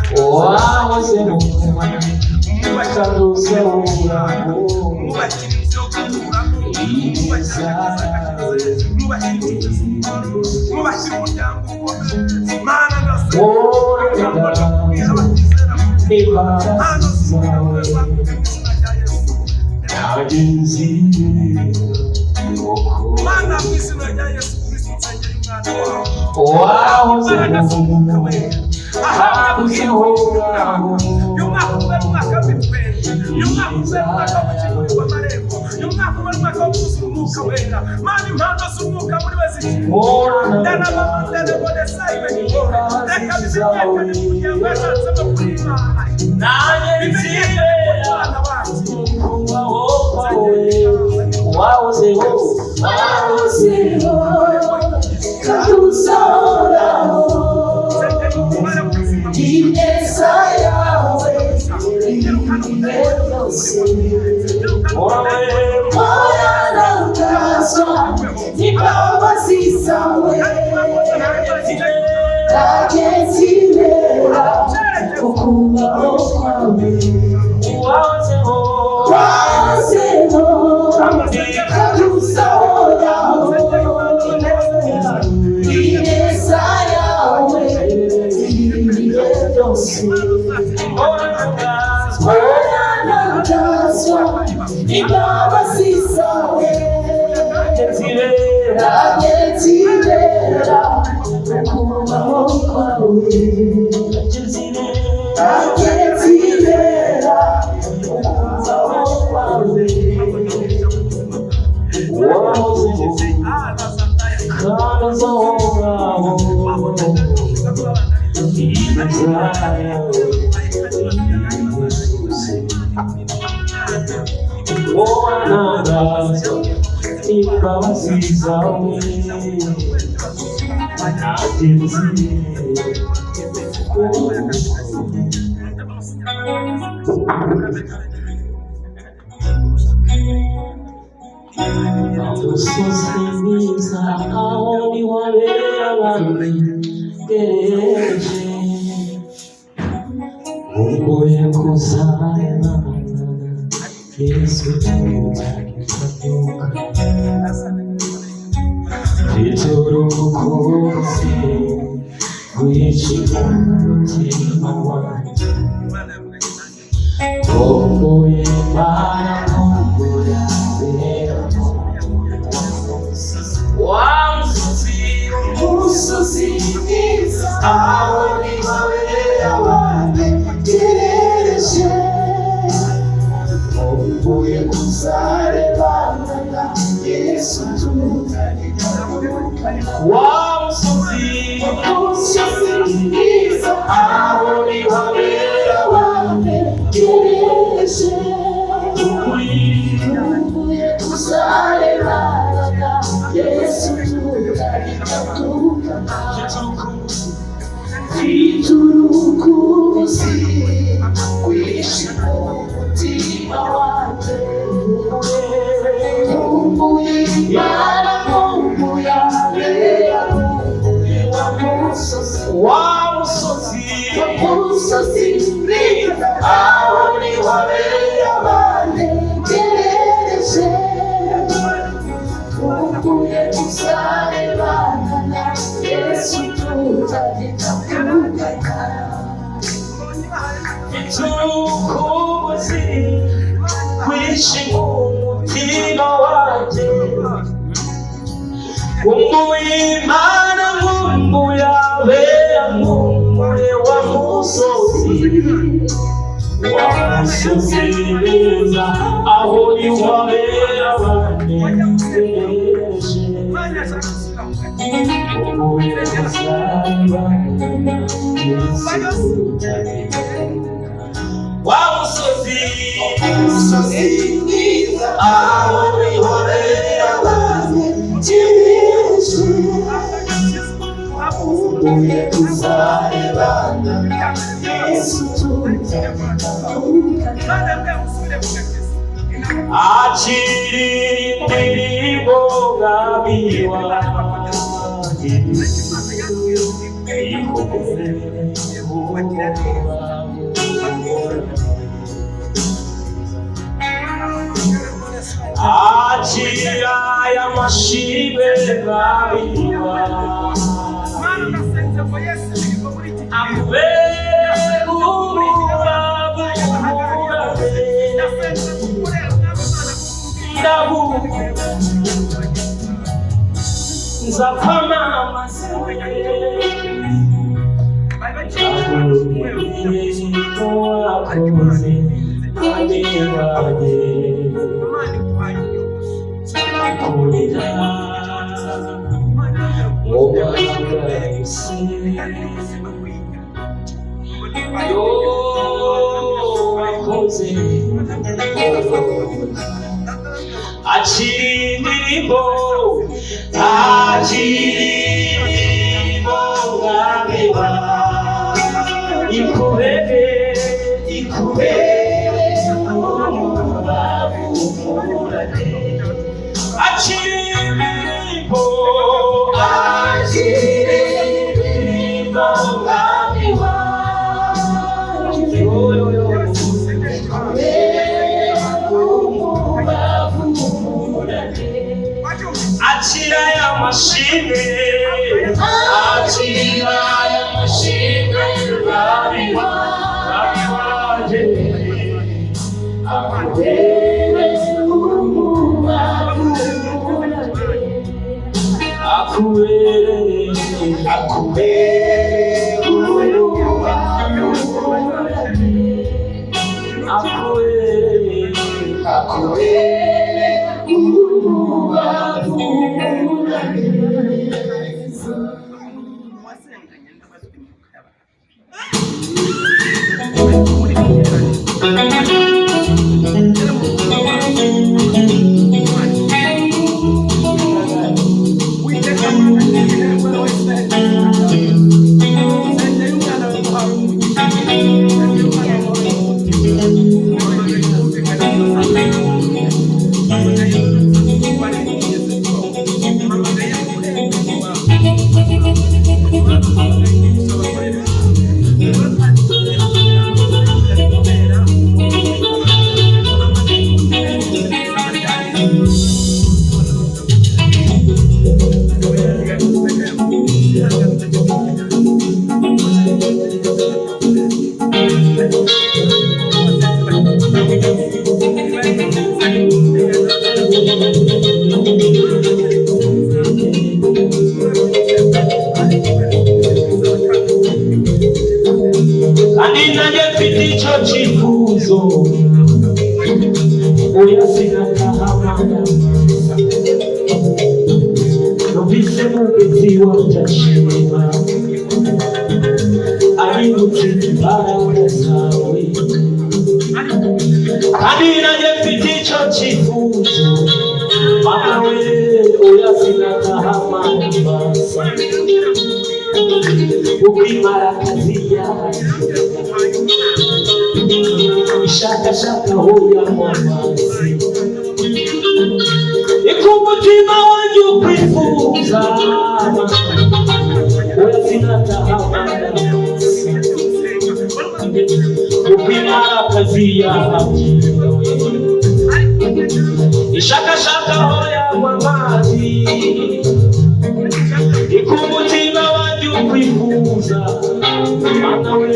wahozeho kaguzahoraho Achiri Akira y'amashimwe babiwa akubere urubavu nzakwamamaza wakoze kandi wanjye kurira wakoze akiri indirimbo mwami wawe ikubere umurage akiri indirimbo mwami wawe akira y'amashimwe mwami wanjye akubere kandi nanjye mfite icyo cyifuzo oya sinatahamana numvise mugenzi wanjye ashima ahindutse imbaraga zawe kandi nanjye mfite icyo cyifuzo mama we oya sinatahamana mbasa ukimara kazi yawe ishakashaka hoya mwamazi ikumutima wanjye ukwifuza oya sinatahamana ukimara kazi yawe ishakashaka hoya mwamazi ikumutima wanjye ukwifuza mana we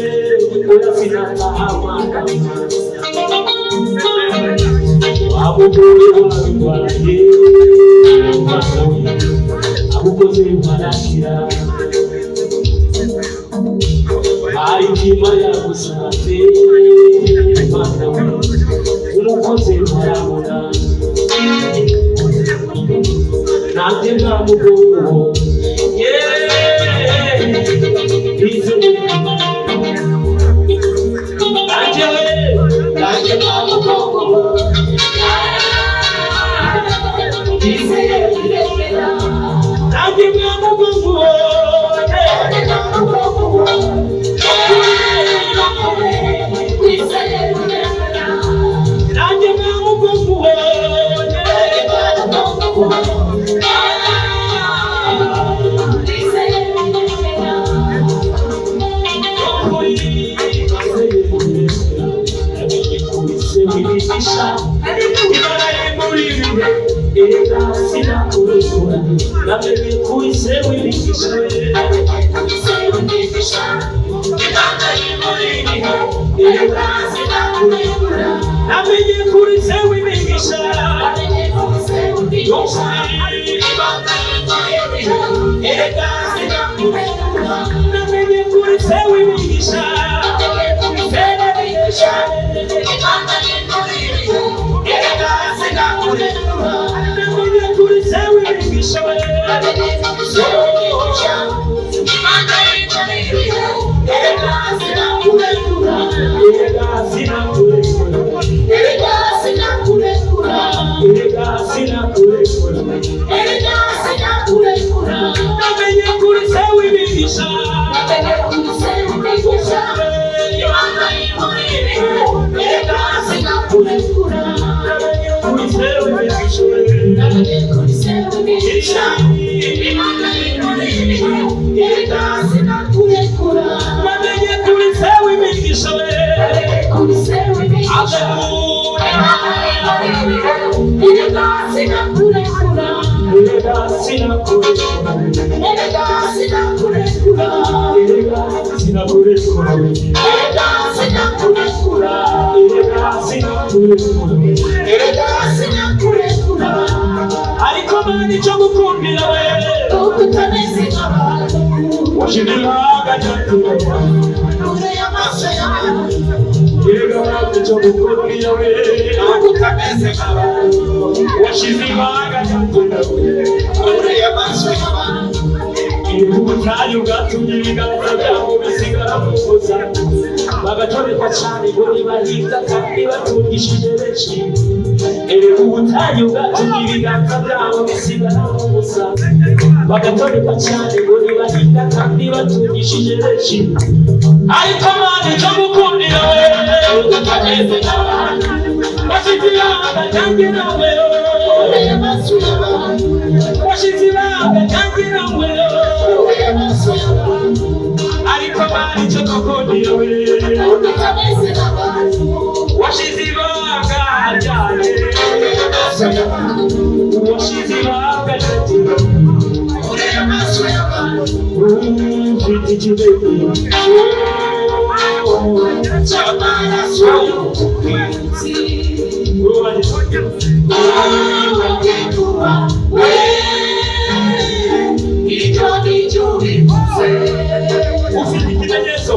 oya sinatahamana abugore warwaye mana we abukoze barakira aritima yagusanze mana we umukoze barabona nanjye ntamugongo Please namenye kuri se w'imigisha namenye kuri se w'imigisha namenye kuri se w'imigisha namenye kuri se w'imigisha namenye kuri se w'imigisha ariko mani cyo gukundira we washidiraga cyatuma cyo gukundira we washidiraga cyatuma ubutayu bwatumye ibiganza byabo bisigara mu busa bagatoreka cyane ngo nibahinga kandi batungishije benshi ubutayu bwatumye ibiganza byabo bisigara mu busa bagatoreka cyane ngo nibahinga kandi batungishije benshi ariko mani cyo gukundira we utameze n'abantu bashiziraga cyangwa nawe bashiziraga cyangwa nawe ariko mani cyo gukundira we washiziraga cyane washiziraga cyane ufite ikibebe ufite ikimenyetso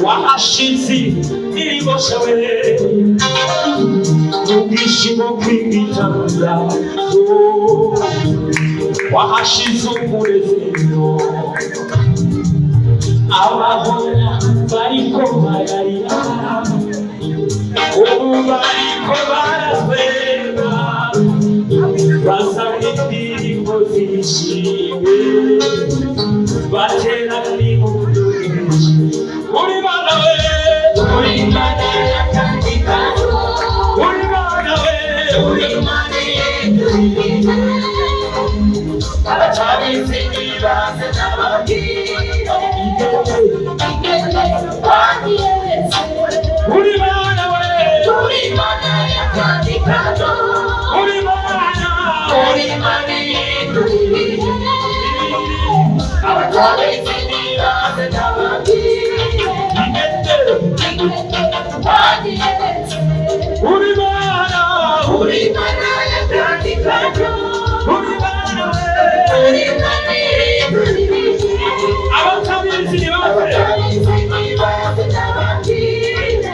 wahashizi niliboshawe ubwishimo kw'imitaza wahashize umunezero abahora bariko bararira ubu bariko barazwega basanga indirimbo zishimwe bati Mana yakandikaho uri Mana we uri Mana y'indurire abatabizi nibaze n'ababwire wanyeretse uri Mana we uri Mana yakandikaho uri Mana y'indurire abatabizi nibaze n'ababwire wanyeretse uri Mana yakandikaho uri Mana y'indurire abatabizi nibaze n'ababwire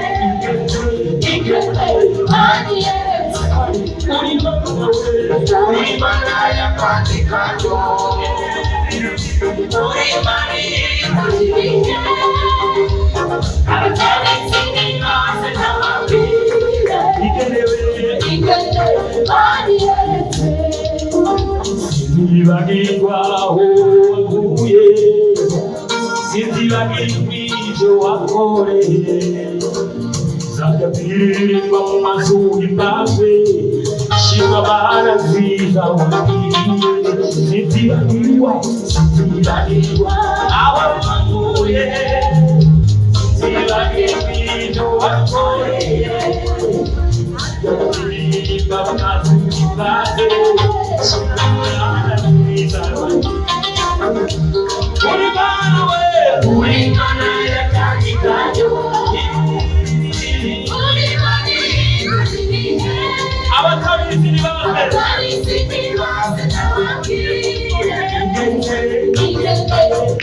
wanyeretse uri Mana yakandikaho uri Mana y'indurire abatabizi nibaze n'ababwire wanyeretse sinzibagirwa aho waguye sinzibagirwa ibyo wakoreye zajya kuririmba mu mazu y'imbawe shima Mana nziza wagiriye sinzibagirwa aho waguye sinzibagirwa ibyo wakoreye zajya kuririmba mu mazu y'imbawe shima Mana nziza uri Mana we uri Mana yakandikaho uri Mana y'indurire abatabizi nibaze n'ababwire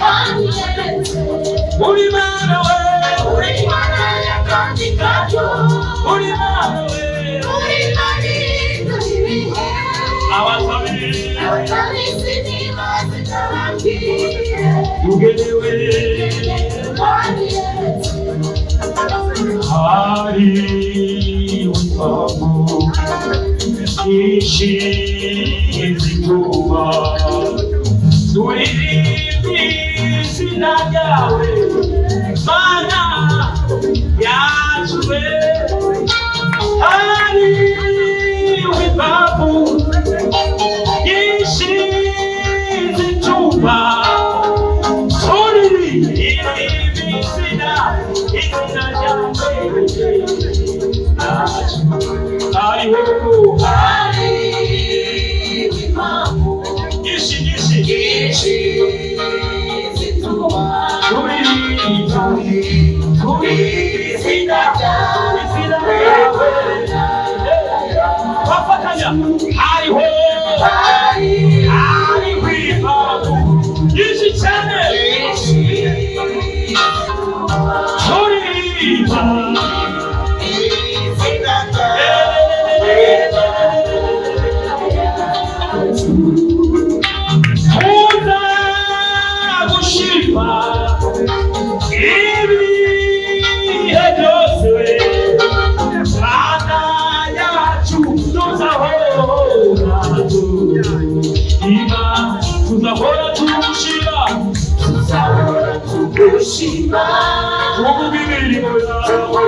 wanyeretse uri Mana we uri Mana yakandikaho uri Mana we uri Mana y'indurire abatabizi nibaze n'ababwire wanyeretse hari impamvu nyinshi zituma turirimba izina ryawe Mana yacu we hari impamvu nyinshi zituma turirimba izina ryawe hariho impamvu nyinshi zituma turirimba izina ryawe bafatanya hariho impamvu nyinshi cyane turirimba gushima ibihe byose Mana yacu tuzahora tugushima tuvuga imirimo yawe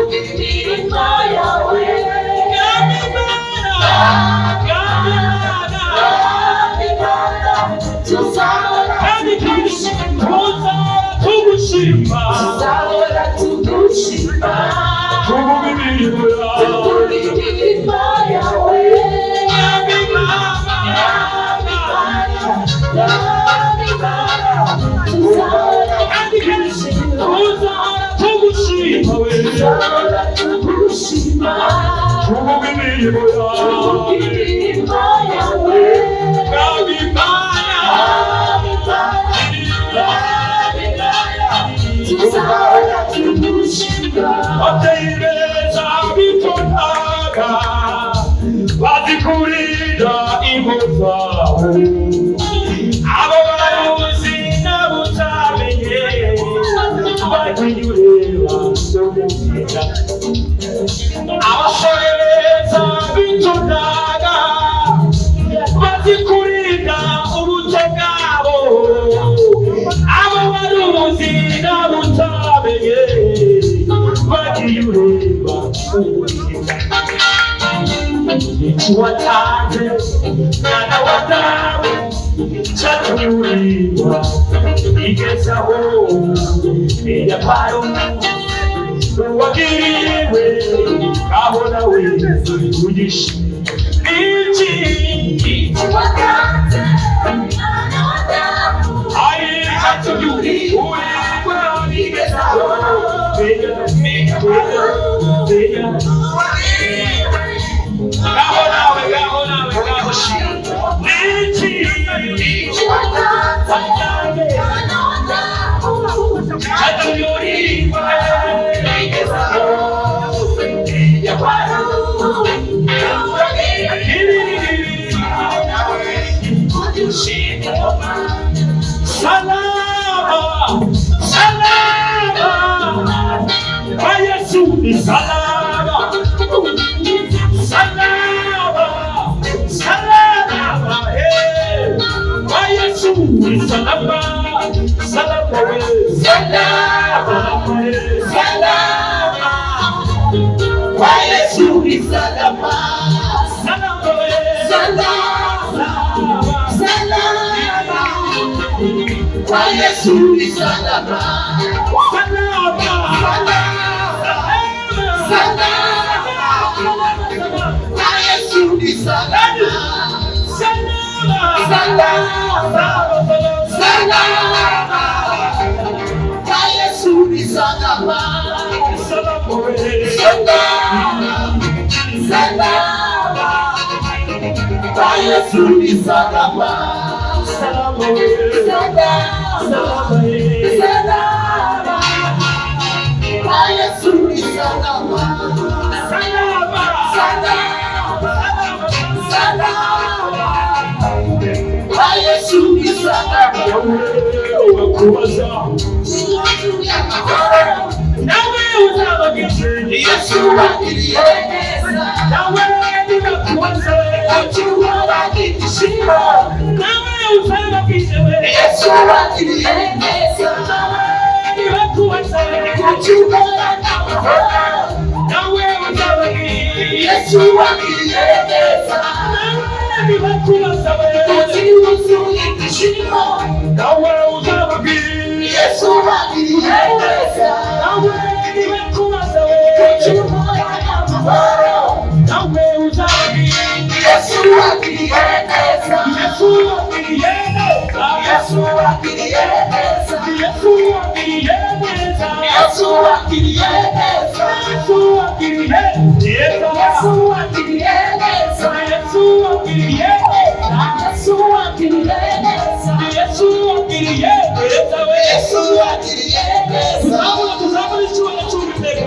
tuzahora tugushima tuvuga imirimo yawe bazikurira impuza abo baruzi n'abutamenye bagirira somugenda abasoreza b'inzonaga bazikurira ubute bwabo abo baruzi n'abutamenye bagirira watanze mwana wa dawe cyaturindwa igezaho iyaparo uwagiriwe aho nawe ugisha iki watanze mwana wa dawe ari cyaturindwa igezaho Salama, salama, kwa Yesu ni salama, salama, salama, kwa Yesu ni salama, salama, salama, salama, kwa Yesu ni salama, salama, salama, salama, kwa Yesu ni salama, salama, salama, kwa Yesu ni salama, salama, salama, kwa Yesu ni salama, salama, kwa Yesu ni salama, salama, kwa Yesu ni salama, kwa Yesu ni salama, nawe uzabageze Yesu wagiriyeneza, nawe nibakubaza ucyubagishima, nawe uzabageze Yesu wagiriyeneza, nawe nibakubaza ucyubagishima, nawe uzabageze Yesu wagiriyeneza, nawe nibakubaza ucyubagishima, nawe uzabageze Yesu wagiriyeneza, nawe nibakubaza ucyubagishima, nawe uzabageze Yesu wagiriyeneza, Yesu wagiriyeneza, Yesu wagiriyeneza, Yesu wagiriyeneza, Yesu wagiriyeneza, Yesu wagiriyeneza, Yesu wagiriyeneza, Yesu wagiriyeneza, Yesu wagiriyeneza, Yesu wagiriyeneza, Yesu wagiriyeneza, tuzabona icyubahiro cy'Uwiteka.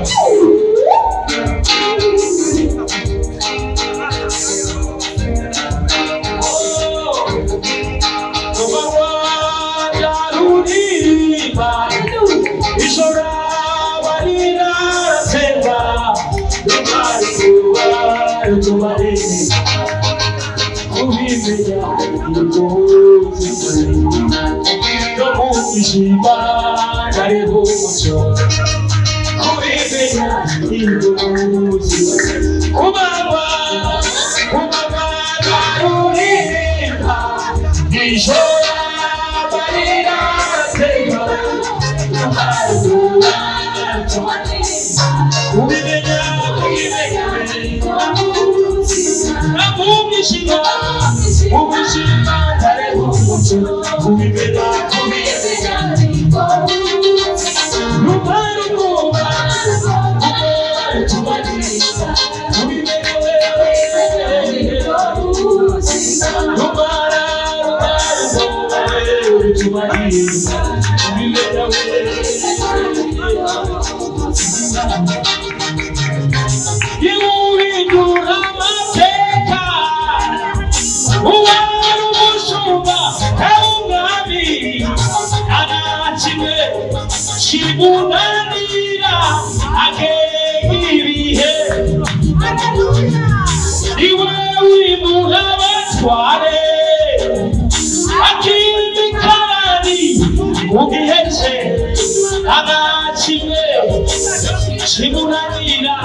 Chimunanira,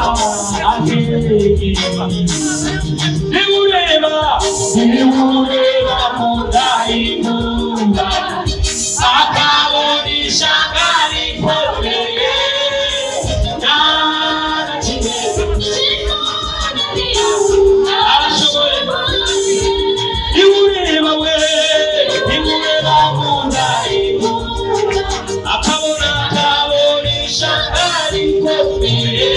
niureba mudahindura akabona ishanga rikomeye arashoboye niureba we niureba mudahindura akabona ishanga rikomeye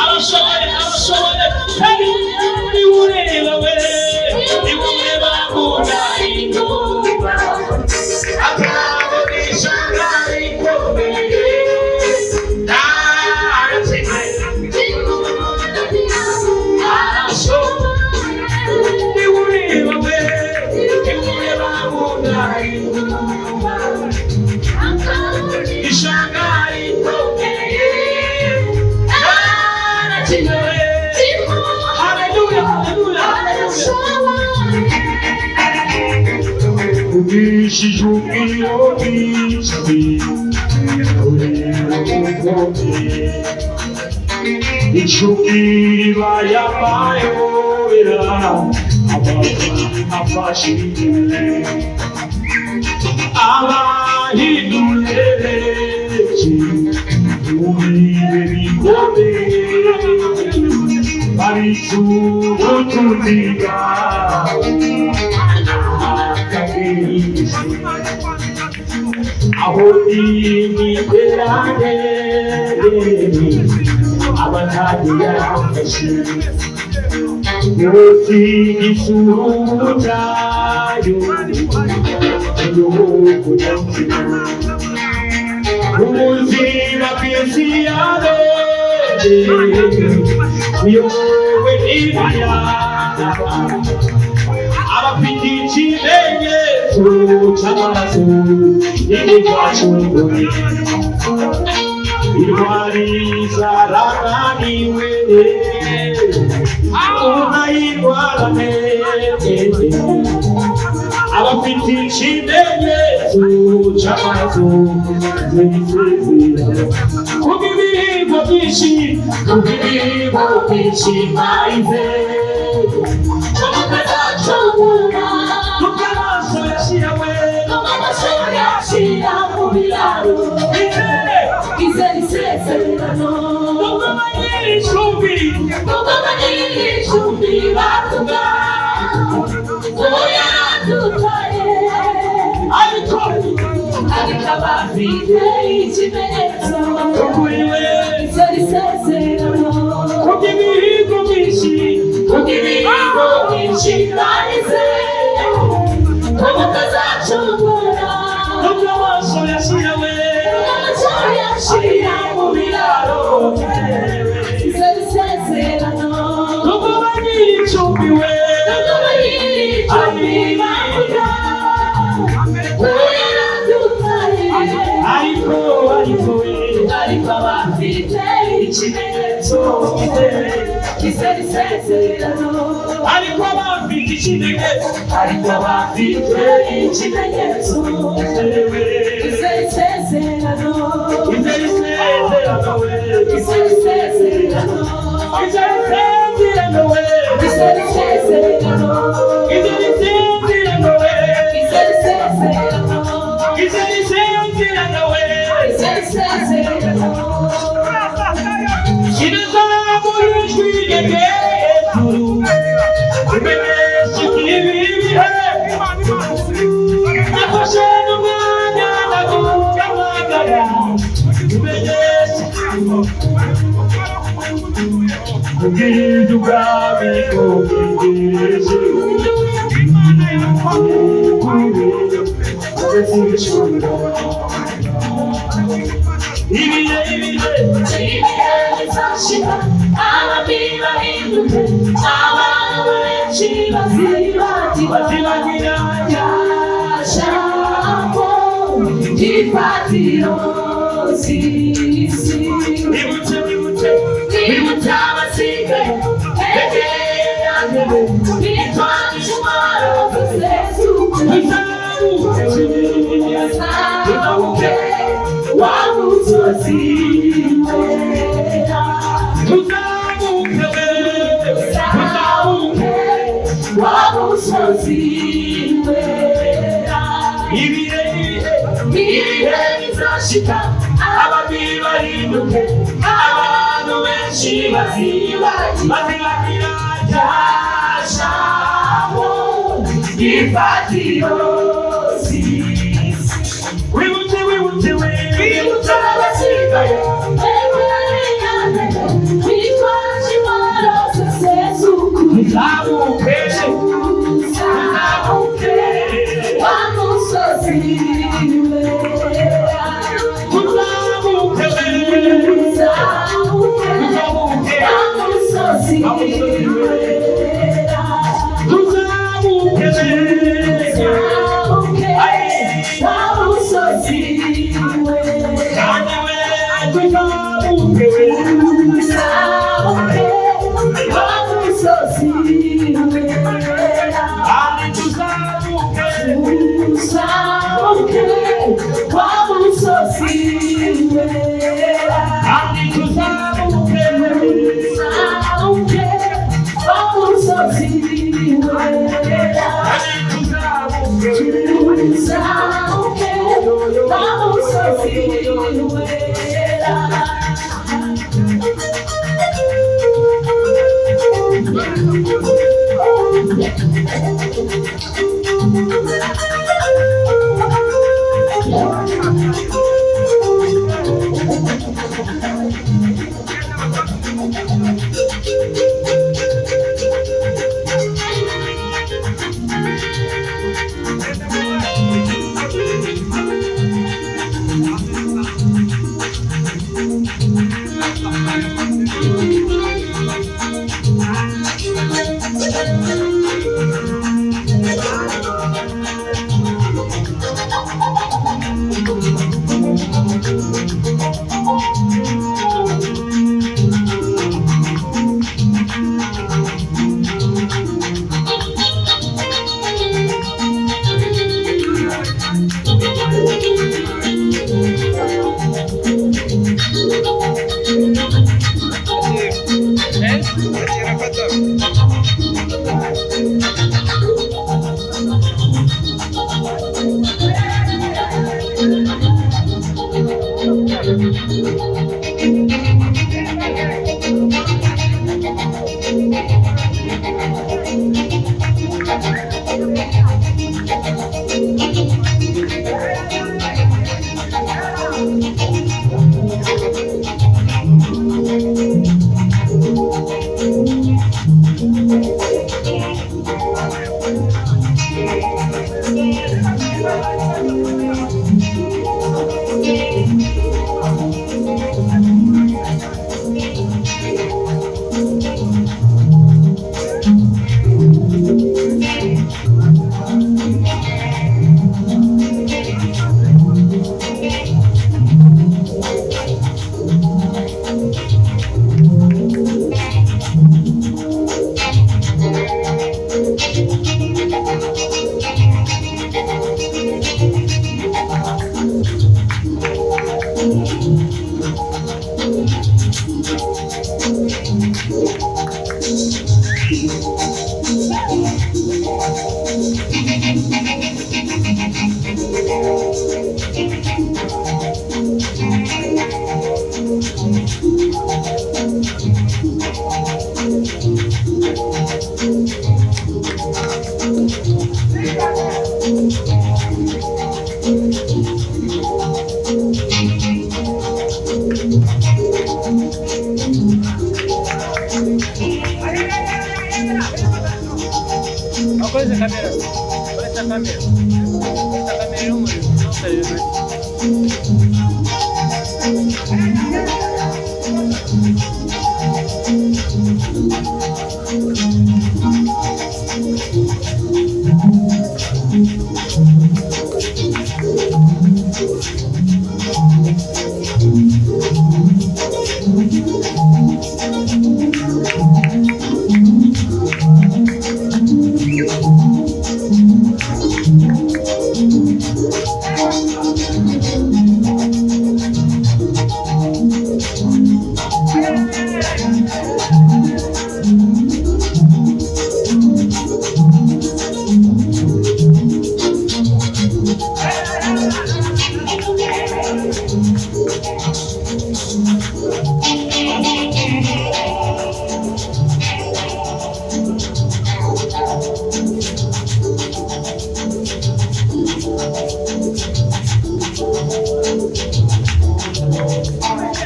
arashoboye kandi niureba we niureba mudahindura akabona ishanga rikomeye Ichukiriba yamayobera abafashije abahinduyereje mubihe bikomeye babitubutuzi bwawe akabisi aho imiterane abatagira yafashe yose igisuru cyayo igihugu cyose ubuzima bw'isi yabereye uyobowe n'imiyaga abafite ikimenyetso cy'amaraso y'ibicacunguye intwari zarananiwe unayirwarane abafite ikimenyetso cy'amaraso y'isezerano kubw'ibihingwa byinshi mayize amaso yashyirawe mu biraro izera isezerano nubwo abanyir'icumbi bavuga ngo yadutaye ariko abafite ikimenyetso izera isezerano kubw'imihigo myinshi bahize ko mutazacungura nubwo amaso yashyirawe mu biraro izera isezerano nubwo abanyir'icumbi bavuga ngo yaradutaye ariko abafite ikimenyetso izera isezerano ariko abafite ikimenyetso izera isezerano ubwiza ubwami bw'ubwigeze ibihe bizashira abami bahinduke abantu benshi bazibagira rya jambo ry'ifatiro z'isi bibutse abasigaye bitwaje intwaro zisesuke wa musozi wera ibihe bizashika ababiri bahinduke abantu benshi bazibagirira rya jambo ry'imfatiro z'isi. Wibutse abasigaye bitwaje intwaro zose z'ukuri. Tuzamuke wa musozi wera. Tuzamuke wa musozi wera. Tuzamuke wa musozi wera.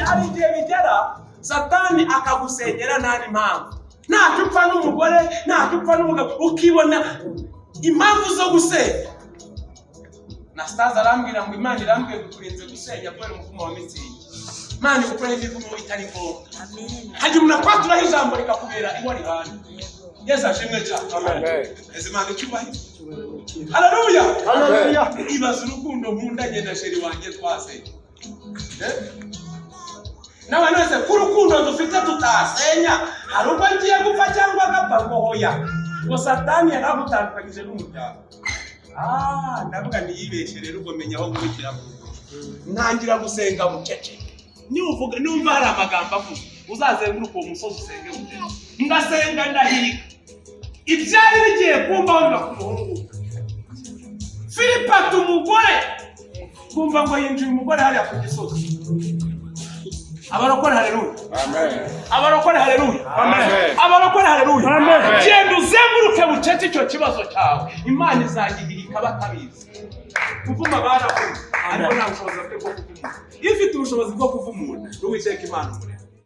Hari igihe bigera Satani akagusenyera nta mpamvu, ntacyo upfa n'umugore, ntacyo upfa n'umugabo, ukibona impamvu zo gusenya. Na Staza arambwira ngo Imana irambwiye guturinze gusenya kubera umuvumo wa Mitsingi. Imana igukora imivumo itari ngombwa. Hajya umuntu akwaturaho ijambo rikakubera inkora ihane. Yesu ashimwe cyane. Amen. Ezimana icyubahiro. Haleluya. Haleluya. Ibaza urukundo nkundanye na sheri wanjye twasenye. N'abantu bose ku rukundo dufite tutasenya, hari ubwo ngiye gupfa cyangwa agapfa ngo hoya. Ngo Satani yaragutandukanyije n'umuryango. Ndavuga niyibeshe rero ubwo menya aho nkurikira. Ntangira gusenga bucece. Niwumva hari amagambo avuga, uzazenguruka uwo musozi usenge bucece. Ndasenga ndahiga. Ibyari bigiye kumbaho biba ku muhungu. Filipa umugore kumva ngo yinjiye umugore hariya ku gisozi. Abarokore haleluya. Amen. Abarokore haleluya. Amen. Abarokore haleluya. Amen. Genda uzenguruke bucece icyo kibazo cyawe. Imana izagihirika batabizi. Kuvuma baravuga. Ariko nta bushobozi bwo kuvuma. Iyo ufite ubushobozi bwo kuvuma, uwiteka Imana umure.